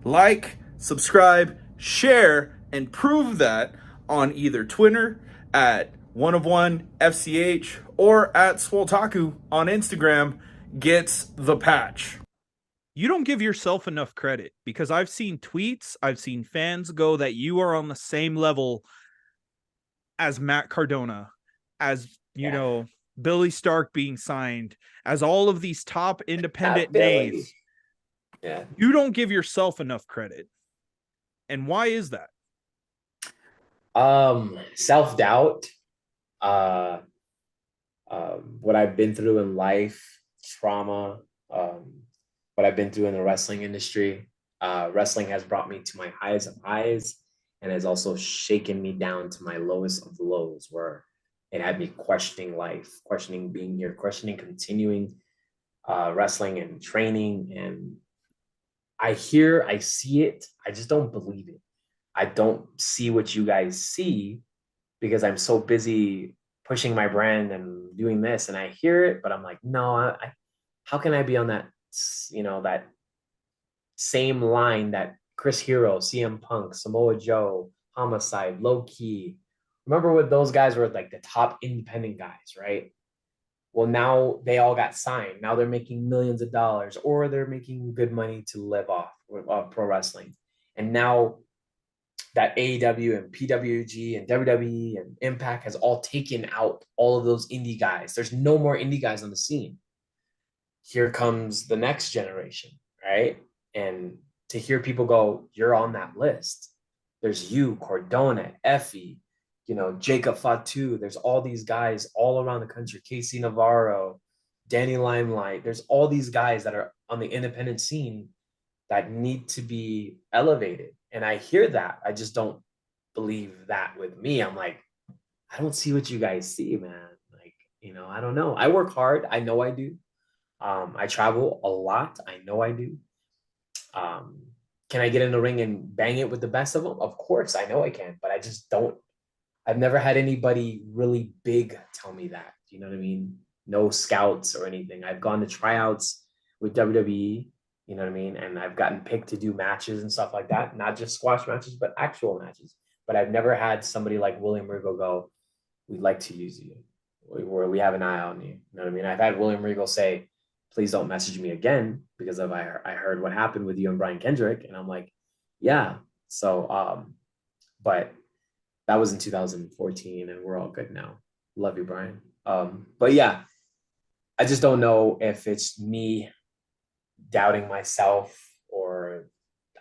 like, subscribe, share, and prove that on either Twitter at OneOfOneFCH or at Swoltaku on Instagram gets the patch. You don't give yourself enough credit, because I've seen tweets, I've seen fans go that you are on the same level as Matt Cardona, as, Billy Stark being signed, as all of these top independent names. Yeah. You don't give yourself enough credit. And why is that? Self-doubt, what I've been through in life, trauma, what I've been through in the wrestling industry. Wrestling has brought me to my highest of highs, and has also shaken me down to my lowest of the lows, where it had me questioning life, questioning being here, questioning continuing wrestling and training. And I see it, I just don't believe it. I don't see what you guys see, because I'm so busy pushing my brand and doing this, and I hear it, but I'm like, no, how can I be on that, that same line that Chris Hero, CM Punk, Samoa Joe, Homicide, Low Key. Remember what those guys were like, the top independent guys, right? Well, now they all got signed. Now they're making millions of dollars, or they're making good money to live off of pro wrestling. And now that AEW and PWG and WWE and Impact has all taken out all of those indie guys. There's no more indie guys on the scene. Here comes the next generation, right? And to hear people go, you're on that list. There's you, Cordona, Effie, Jacob Fatu. There's all these guys all around the country. Casey Navarro, Danny Limelight. There's all these guys that are on the independent scene that need to be elevated. And I hear that. I just don't believe that with me. I'm like, I don't see what you guys see, man. Like, I don't know. I work hard. I know I do. I travel a lot. I know I do. Can I get in the ring and bang it with the best of them? Of course, I know I can, but I just don't. I've never had anybody really big tell me that. You know what I mean? No scouts or anything. I've gone to tryouts with WWE, you know what I mean? And I've gotten picked to do matches and stuff like that. Not just squash matches, but actual matches. But I've never had somebody like William Regal go, we'd like to use you, or we have an eye on you. You know what I mean? I've had William Regal say, please don't message me again, because I heard what happened with you and Brian Kendrick. And I'm like, yeah. So, but that was in 2014, and we're all good now. Love you, Brian. But yeah, I just don't know if it's me doubting myself, or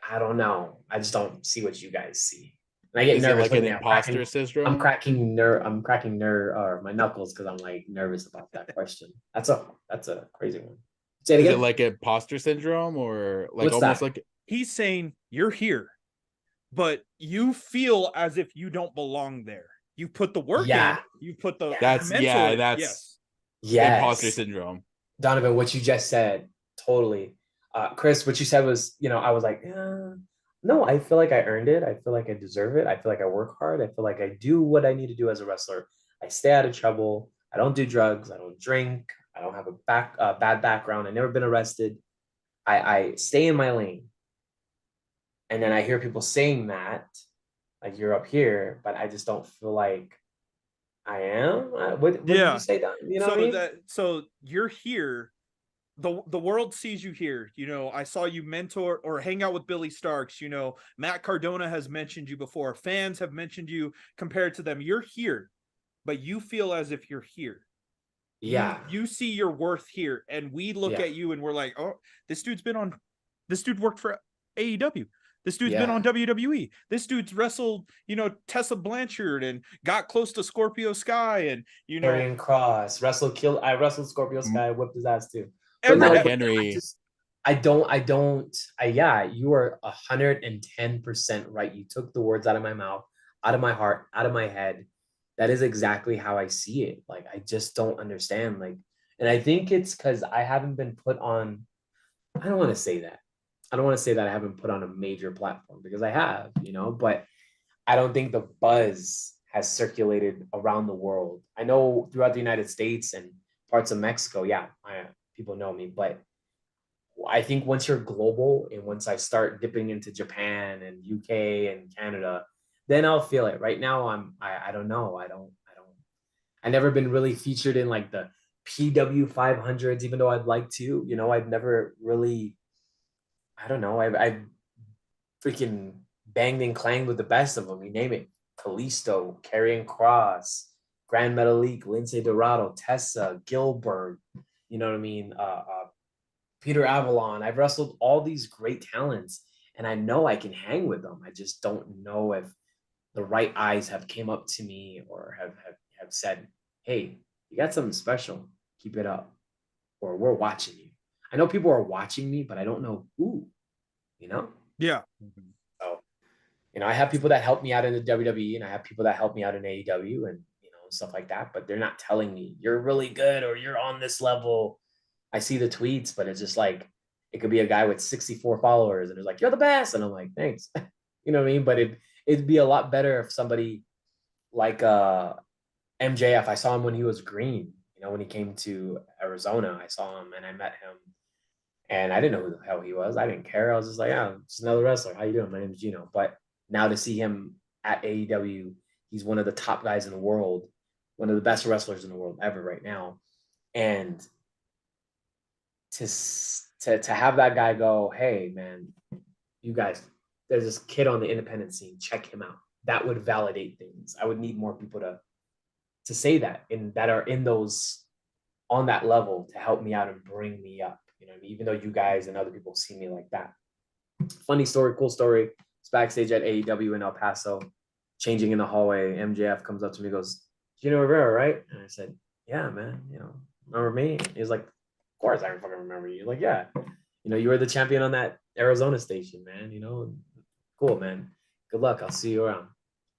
I don't know. I just don't see what you guys see. And I get nervous. Like an imposter syndrome? I'm cracking my knuckles, because I'm like nervous about that question. That's a crazy one. Say it again. Is it like imposter syndrome, or like What's almost that? like He's saying you're here, but you feel as if you don't belong there. You put the work in. You put the that's mental that's yes. imposter syndrome. Donovan, what you just said, totally. Chris, what you said was, I was like, no, I feel like I earned it. I feel like I deserve it. I feel like I work hard. I feel like I do what I need to do as a wrestler. I stay out of trouble. I don't do drugs. I don't drink. I don't have a bad background. I've never been arrested. I stay in my lane. And then I hear people saying that, like you're up here, but I just don't feel like I am. What did you Yeah. say, Don? You know what I mean? So you're here. The world sees you here. You know, I saw you mentor or hang out with Billy Starks. You know, Matt Cardona has mentioned you before. Fans have mentioned you compared to them. You're here, but you feel as if you're here. Yeah. You see your worth here, and we look Yeah. at you and we're like, oh, this dude worked for AEW. This dude's been Yeah. on WWE. This dude's wrestled, you know, Tessa Blanchard and got close to Scorpio Sky, and you know, Karrion Kross, I wrestled Scorpio M- Sky, whipped his ass too. But every no, Mark but Henry. yeah, you are 110% right. You took the words out of my mouth, out of my heart, out of my head. That is exactly how I see it. Like, I just don't understand. Like, and I think it's because I haven't been put on, I don't want to say that. I don't want to say that I haven't put on a major platform because I have, but I don't think the buzz has circulated around the world. I know throughout the United States and parts of Mexico, yeah, people know me, but I think once you're global and once I start dipping into Japan and UK and Canada, then I'll feel it. Right now, I don't know. I never been really featured in like the PW 500s, even though I'd like to. I've never really. I don't know. I've freaking banged and clanged with the best of them. You name it: Kalisto, Karrion Kross, Grand Metalik, Lindsay Dorado, Tessa, Gilbert. You know what I mean? Peter Avalon. I've wrestled all these great talents, and I know I can hang with them. I just don't know if the right eyes have came up to me or have said, "Hey, you got something special. Keep it up," or "We're watching you." I know people are watching me, but I don't know who. You know. yeah. So, I have people that help me out in the WWE, and I have people that help me out in AEW, and stuff like that. But they're not telling me you're really good or you're on this level. I see the tweets, but it's just like it could be a guy with 64 followers, and it's like, "You're the best," and I'm like, "Thanks." You know what I mean? But it'd be a lot better if somebody like MJF. I saw him when he was green. When he came to Arizona, I saw him and I met him, and I didn't know who the hell he was. I didn't care. I was just like, "Yeah, just another wrestler. How you doing? My name is Gino." But now to see him at AEW, he's one of the top guys in the world, one of the best wrestlers in the world ever right now, and to have that guy go, "Hey, man, you guys, there's this kid on the independent scene. Check him out." That would validate things. I would need more people to say that that are in those on that level to help me out and bring me up. Even though you guys and other people see me like that. Funny story, cool story. It's backstage at AEW in El Paso, changing in the hallway. MJF comes up to me and goes, "Gino Rivera, right?" And I said, "Yeah, man. Remember me?" He's like, "Of course I fucking remember you." Like, "Yeah, you were the champion on that Arizona station, man. Cool, man. Good luck. I'll see you around."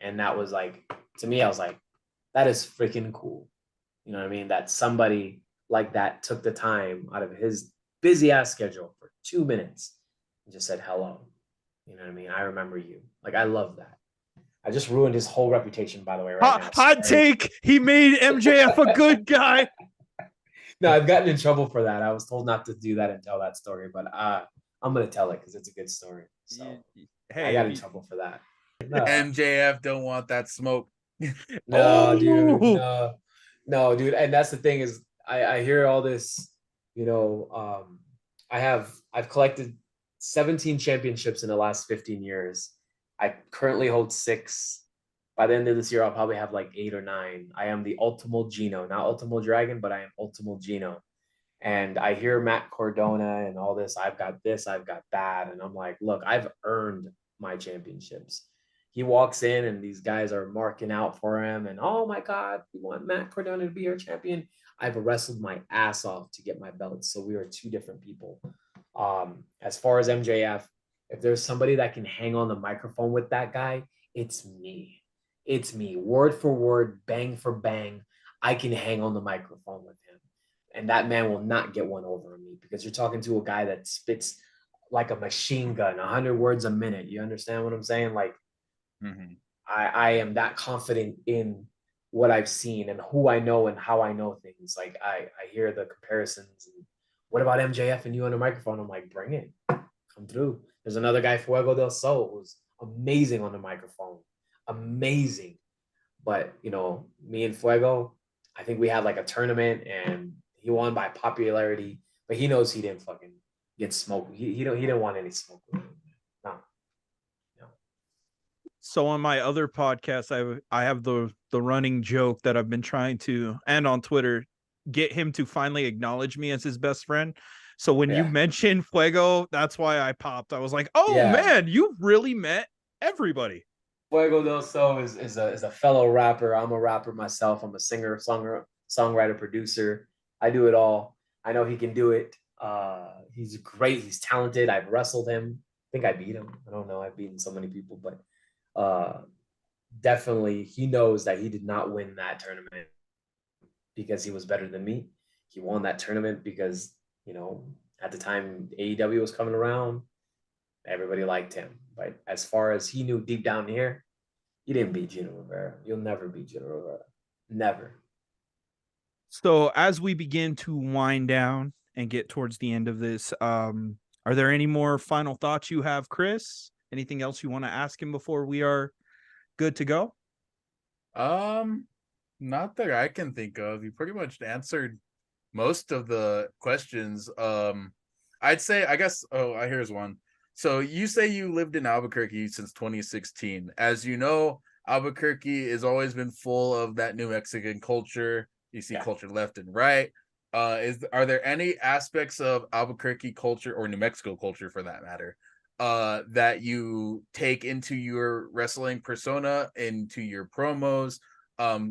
And that was like, to me, I was like, that is freaking cool. You know what I mean? That somebody like that took the time out of his busy ass schedule for 2 minutes and just said hello. You know what I mean? I remember you. Like, I love that. I just ruined his whole reputation, by the way, right now. Hot take. He made MJF a good guy. No, I've gotten in trouble for that. I was told not to do that and tell that story, but I'm gonna tell it because it's a good story. So Hey, I got in trouble for that. No. MJF don't want that smoke. No, dude. Oh, No, dude. And that's the thing is I hear all this, I've collected 17 championships in the last 15 years. I currently hold 6. By the end of this year, I'll probably have like 8 or 9. I am the Ultimo Gino, not Ultimo Dragon, but I am Ultimo Gino. And I hear Matt Cardona and all this. I've got this, I've got that. And I'm like, look, I've earned my championships. He walks in and these guys are marking out for him. And oh my God, we want Matt Cardona to be our champion. I've wrestled my ass off to get my belts. So we are 2 different people. As far as MJF, if there's somebody that can hang on the microphone with that guy, it's me. It's me. Word for word, bang for bang. I can hang on the microphone with him. And that man will not get one over on me because you're talking to a guy that spits like a machine gun, 100 words a minute. You understand what I'm saying? Like, I am that confident in what I've seen and who I know and how I know things. Like I hear the comparisons and what about MJF and you on the microphone? I'm like, bring it, come through. There's another guy, Fuego del Sol, who's amazing on the microphone, amazing. But you know, me and Fuego, I think we had like a tournament and he won by popularity, but he knows he didn't fucking get smoked. He didn't want any smoke with him. No, no. So on my other podcast, I have the running joke that I've been trying to, and on Twitter, get him to finally acknowledge me as his best friend. So when you Yeah. mentioned Fuego, that's why I popped. I was like, oh Yeah. man, you really met everybody. Fuego del Sol is a fellow rapper. I'm a rapper myself. I'm a singer, songwriter, producer. I do it all. I know he can do it. He's great. He's talented. I've wrestled him. I think I beat him. I don't know. I've beaten so many people, but definitely he knows that he did not win that tournament because he was better than me. He won that tournament because, you know, at the time AEW was coming around, everybody liked him. But as far as he knew deep down here, he didn't beat Gino Rivera. You'll never beat Gino Rivera. Never. So as we begin to wind down and get towards the end of this, are there any more final thoughts you have, Chris? Anything else you want to ask him before we are good to go? Not that I can think of. You pretty much answered most of the questions. I'd say, I guess, here's one. So you say you lived in Albuquerque since 2016. As you know, Albuquerque has always been full of that New Mexican culture. You see culture left and right. Are there any aspects of Albuquerque culture, or New Mexico culture for that matter, that you take into your wrestling persona, into your promos?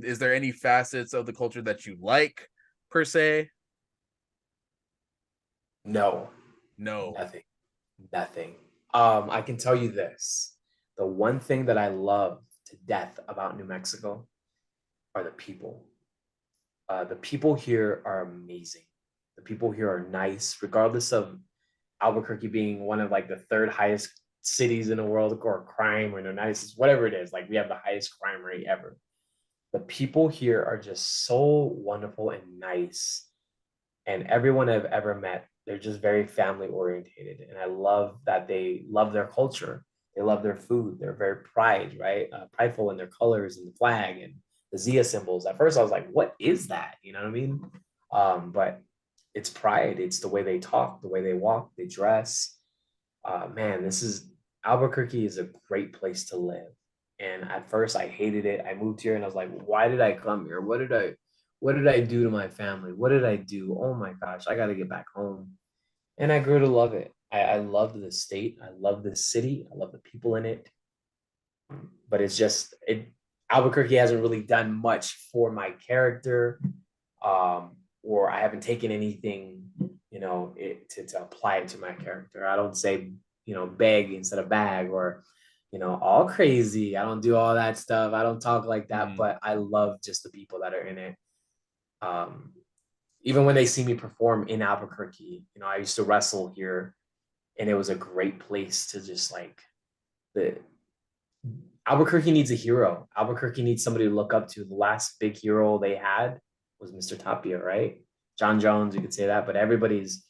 Is there any facets of the culture that you like per se? No, No. nothing. Nothing. I can tell you this. The one thing that I love to death about New Mexico are the people. The people here are amazing. The people here are nice, regardless of Albuquerque being one of like the third highest cities in the world, or crime, or the nicest, whatever it is. Like we have the highest crime rate ever. The people here are just so wonderful and nice. And everyone I've ever met, they're just very family orientated. And I love that they love their culture. They love their food. They're very prideful in their colors and the flag and the Zia symbols. At first, I was like, "What is that?" You know what I mean? But it's pride. It's the way they talk, the way they walk, they dress. Man, this is Albuquerque is a great place to live. And at first, I hated it. I moved here, and I was like, "Why did I come here? What did I do to my family? What did I do? Oh my gosh, I got to get back home." And I grew to love it. I love the state. I love the city. I love the people in it. But it's just Albuquerque hasn't really done much for my character, or I haven't taken anything, to apply it to my character. I don't say, beg instead of bag, or all crazy. I don't do all that stuff. I don't talk like that. But I love just the people that are in it. Um, Even when they see me perform in Albuquerque, I used to wrestle here, and it was a great place to just like the Albuquerque needs a hero. Albuquerque needs somebody to look up to. The last big hero they had was Mr. Tapia, right? John Jones, you could say that, but everybody's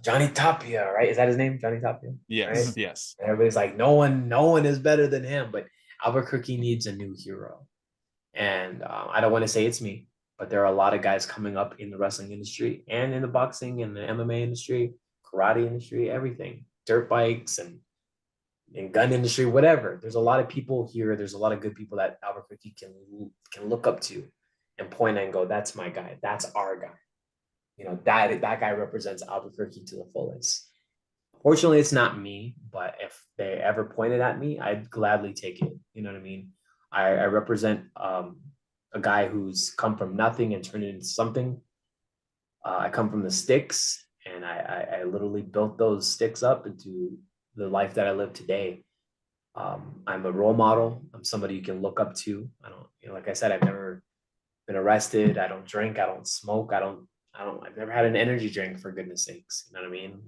Johnny Tapia, right? Is that his name? Johnny Tapia? Yes, Right? yes. And everybody's like, no one is better than him. But Albuquerque needs a new hero. And I don't want to say it's me, but there are a lot of guys coming up in the wrestling industry and in the boxing and the MMA industry, karate industry, everything, dirt bikes and gun industry, whatever. There's a lot of people here. There's a lot of good people that Albuquerque can look up to and point and go, that's my guy. That's our guy. That guy represents Albuquerque to the fullest. Fortunately, it's not me, but if they ever pointed at me, I'd gladly take it. You know what I mean? I represent a guy who's come from nothing and turned it into something. I come from the sticks, and I literally built those sticks up into the life that I live today. I'm a role model. I'm somebody you can look up to. I don't, like I said, I've never been arrested. I don't drink. I don't smoke. I've never had an energy drink, for goodness sakes. You know what I mean?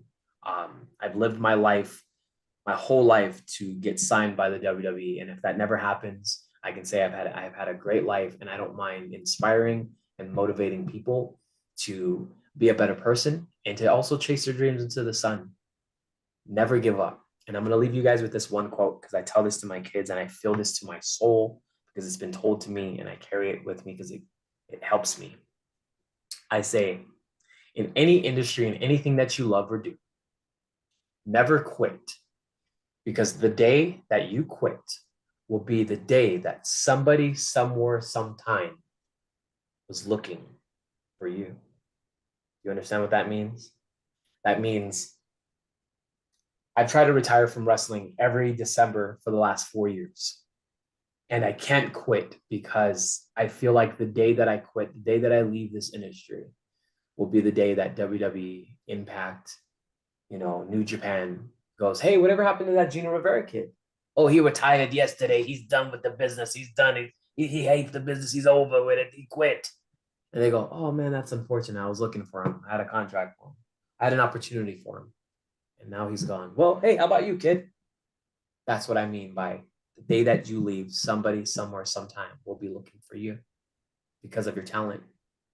I've lived my life, my whole life, to get signed by the WWE. And if that never happens, I can say I've had a great life, and I don't mind inspiring and motivating people to be a better person, and to also chase your dreams into the sun. Never give up. And I'm going to leave you guys with this one quote because I tell this to my kids and I feel this to my soul because it's been told to me and I carry it with me because it helps me. I say, in any industry, in anything that you love or do, never quit, because the day that you quit will be the day that somebody, somewhere, sometime was looking for you. You understand what that means? That means I've tried to retire from wrestling every December for the last 4 years. And I can't quit because I feel like the day that I quit, the day that I leave this industry, will be the day that WWE, Impact, New Japan goes, hey, whatever happened to that Gino Rivera kid? Oh, he retired yesterday. He's done with the business. He's done it. He hates the business. He's over with it. He quit. And they go, oh, man, that's unfortunate. I was looking for him. I had a contract for him. I had an opportunity for him. And now he's gone. Well, hey, how about you, kid? That's what I mean by the day that you leave, somebody, somewhere, sometime will be looking for you because of your talent,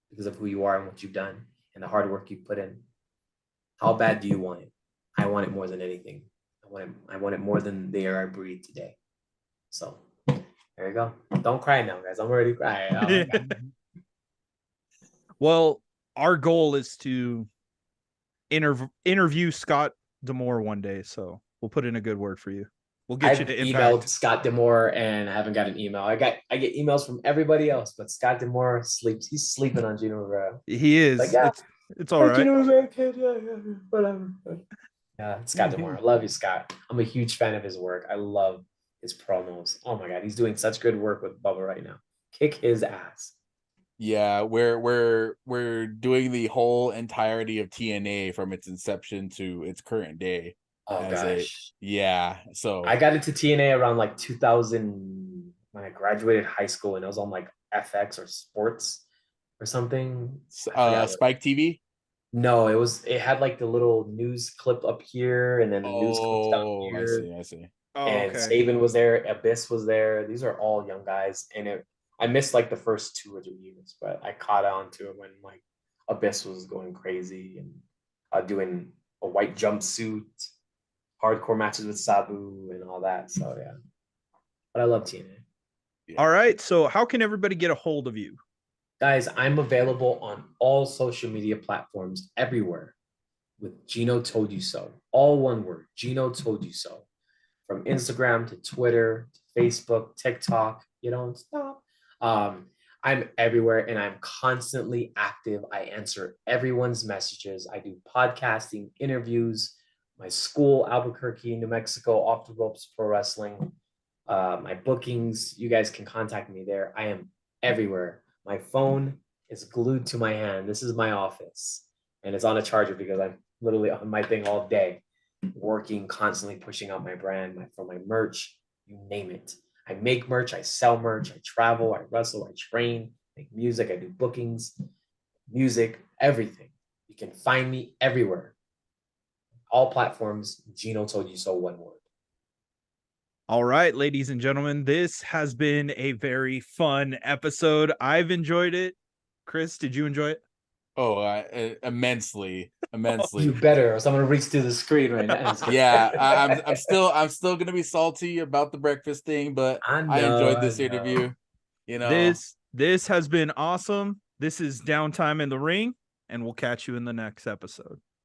because of who you are and what you've done and the hard work you put in. How bad do you want it? I want it more than anything. I want it more than the air I breathe today. So there you go. Don't cry now, guys. I'm already crying. Oh, well, our goal is to interview Scott D'Amore one day, so we'll put in a good word for you. We'll get you to Impact. Emailed Scott D'Amore and I haven't got an email. I get emails from everybody else, but Scott D'Amore sleeps. He's sleeping on Gino Rivera. He is. Like, yeah, it's all right. Gino Rivera kid, yeah, whatever. Yeah, Scott D'Amore. I love you, Scott. I'm a huge fan of his work. I love his promos. Oh my god, he's doing such good work with Bubba right now. Kick his ass. Yeah, we're doing the whole entirety of TNA from its inception to its current day. Oh gosh. So I got into TNA around like 2000 when I graduated high school, and it was on like FX or Sports or something. Spike TV. No, it had like the little news clip up here, and then the news clips down here. I see. Oh, and okay. Saban was there, Abyss was there. These are all young guys, and I missed like the first 2 or 3 years, but I caught on to it when like Abyss was going crazy and doing a white jumpsuit, hardcore matches with Sabu and all that. So yeah, but I love TNA. Yeah. All right, so how can everybody get a hold of you? Guys, I'm available on all social media platforms everywhere with Gino Toldyouso. All one word, Gino Toldyouso. From Instagram to Twitter to Facebook, TikTok, you don't stop. I'm everywhere and I'm constantly active. I answer everyone's messages. I do podcasting, interviews, my school, Albuquerque, New Mexico, Off the Ropes Pro Wrestling, my bookings. You guys can contact me there. I am everywhere. My phone is glued to my hand. This is my office and it's on a charger because I'm literally on my thing all day, working, constantly pushing out my brand, for my merch, you name it. I make merch, I sell merch, I travel, I wrestle, I train, make music, I do bookings, music, everything. You can find me everywhere. All platforms, Gino Toldyouso, one word. All right, ladies and gentlemen, this has been a very fun episode. I've enjoyed it. Chris, did you enjoy it? Oh, immensely. You better, or someone reach through the screen right now. Yeah, I'm still gonna be salty about the breakfast thing, but I enjoyed this interview. This has been awesome. This is Downtime in the Ring, and we'll catch you in the next episode.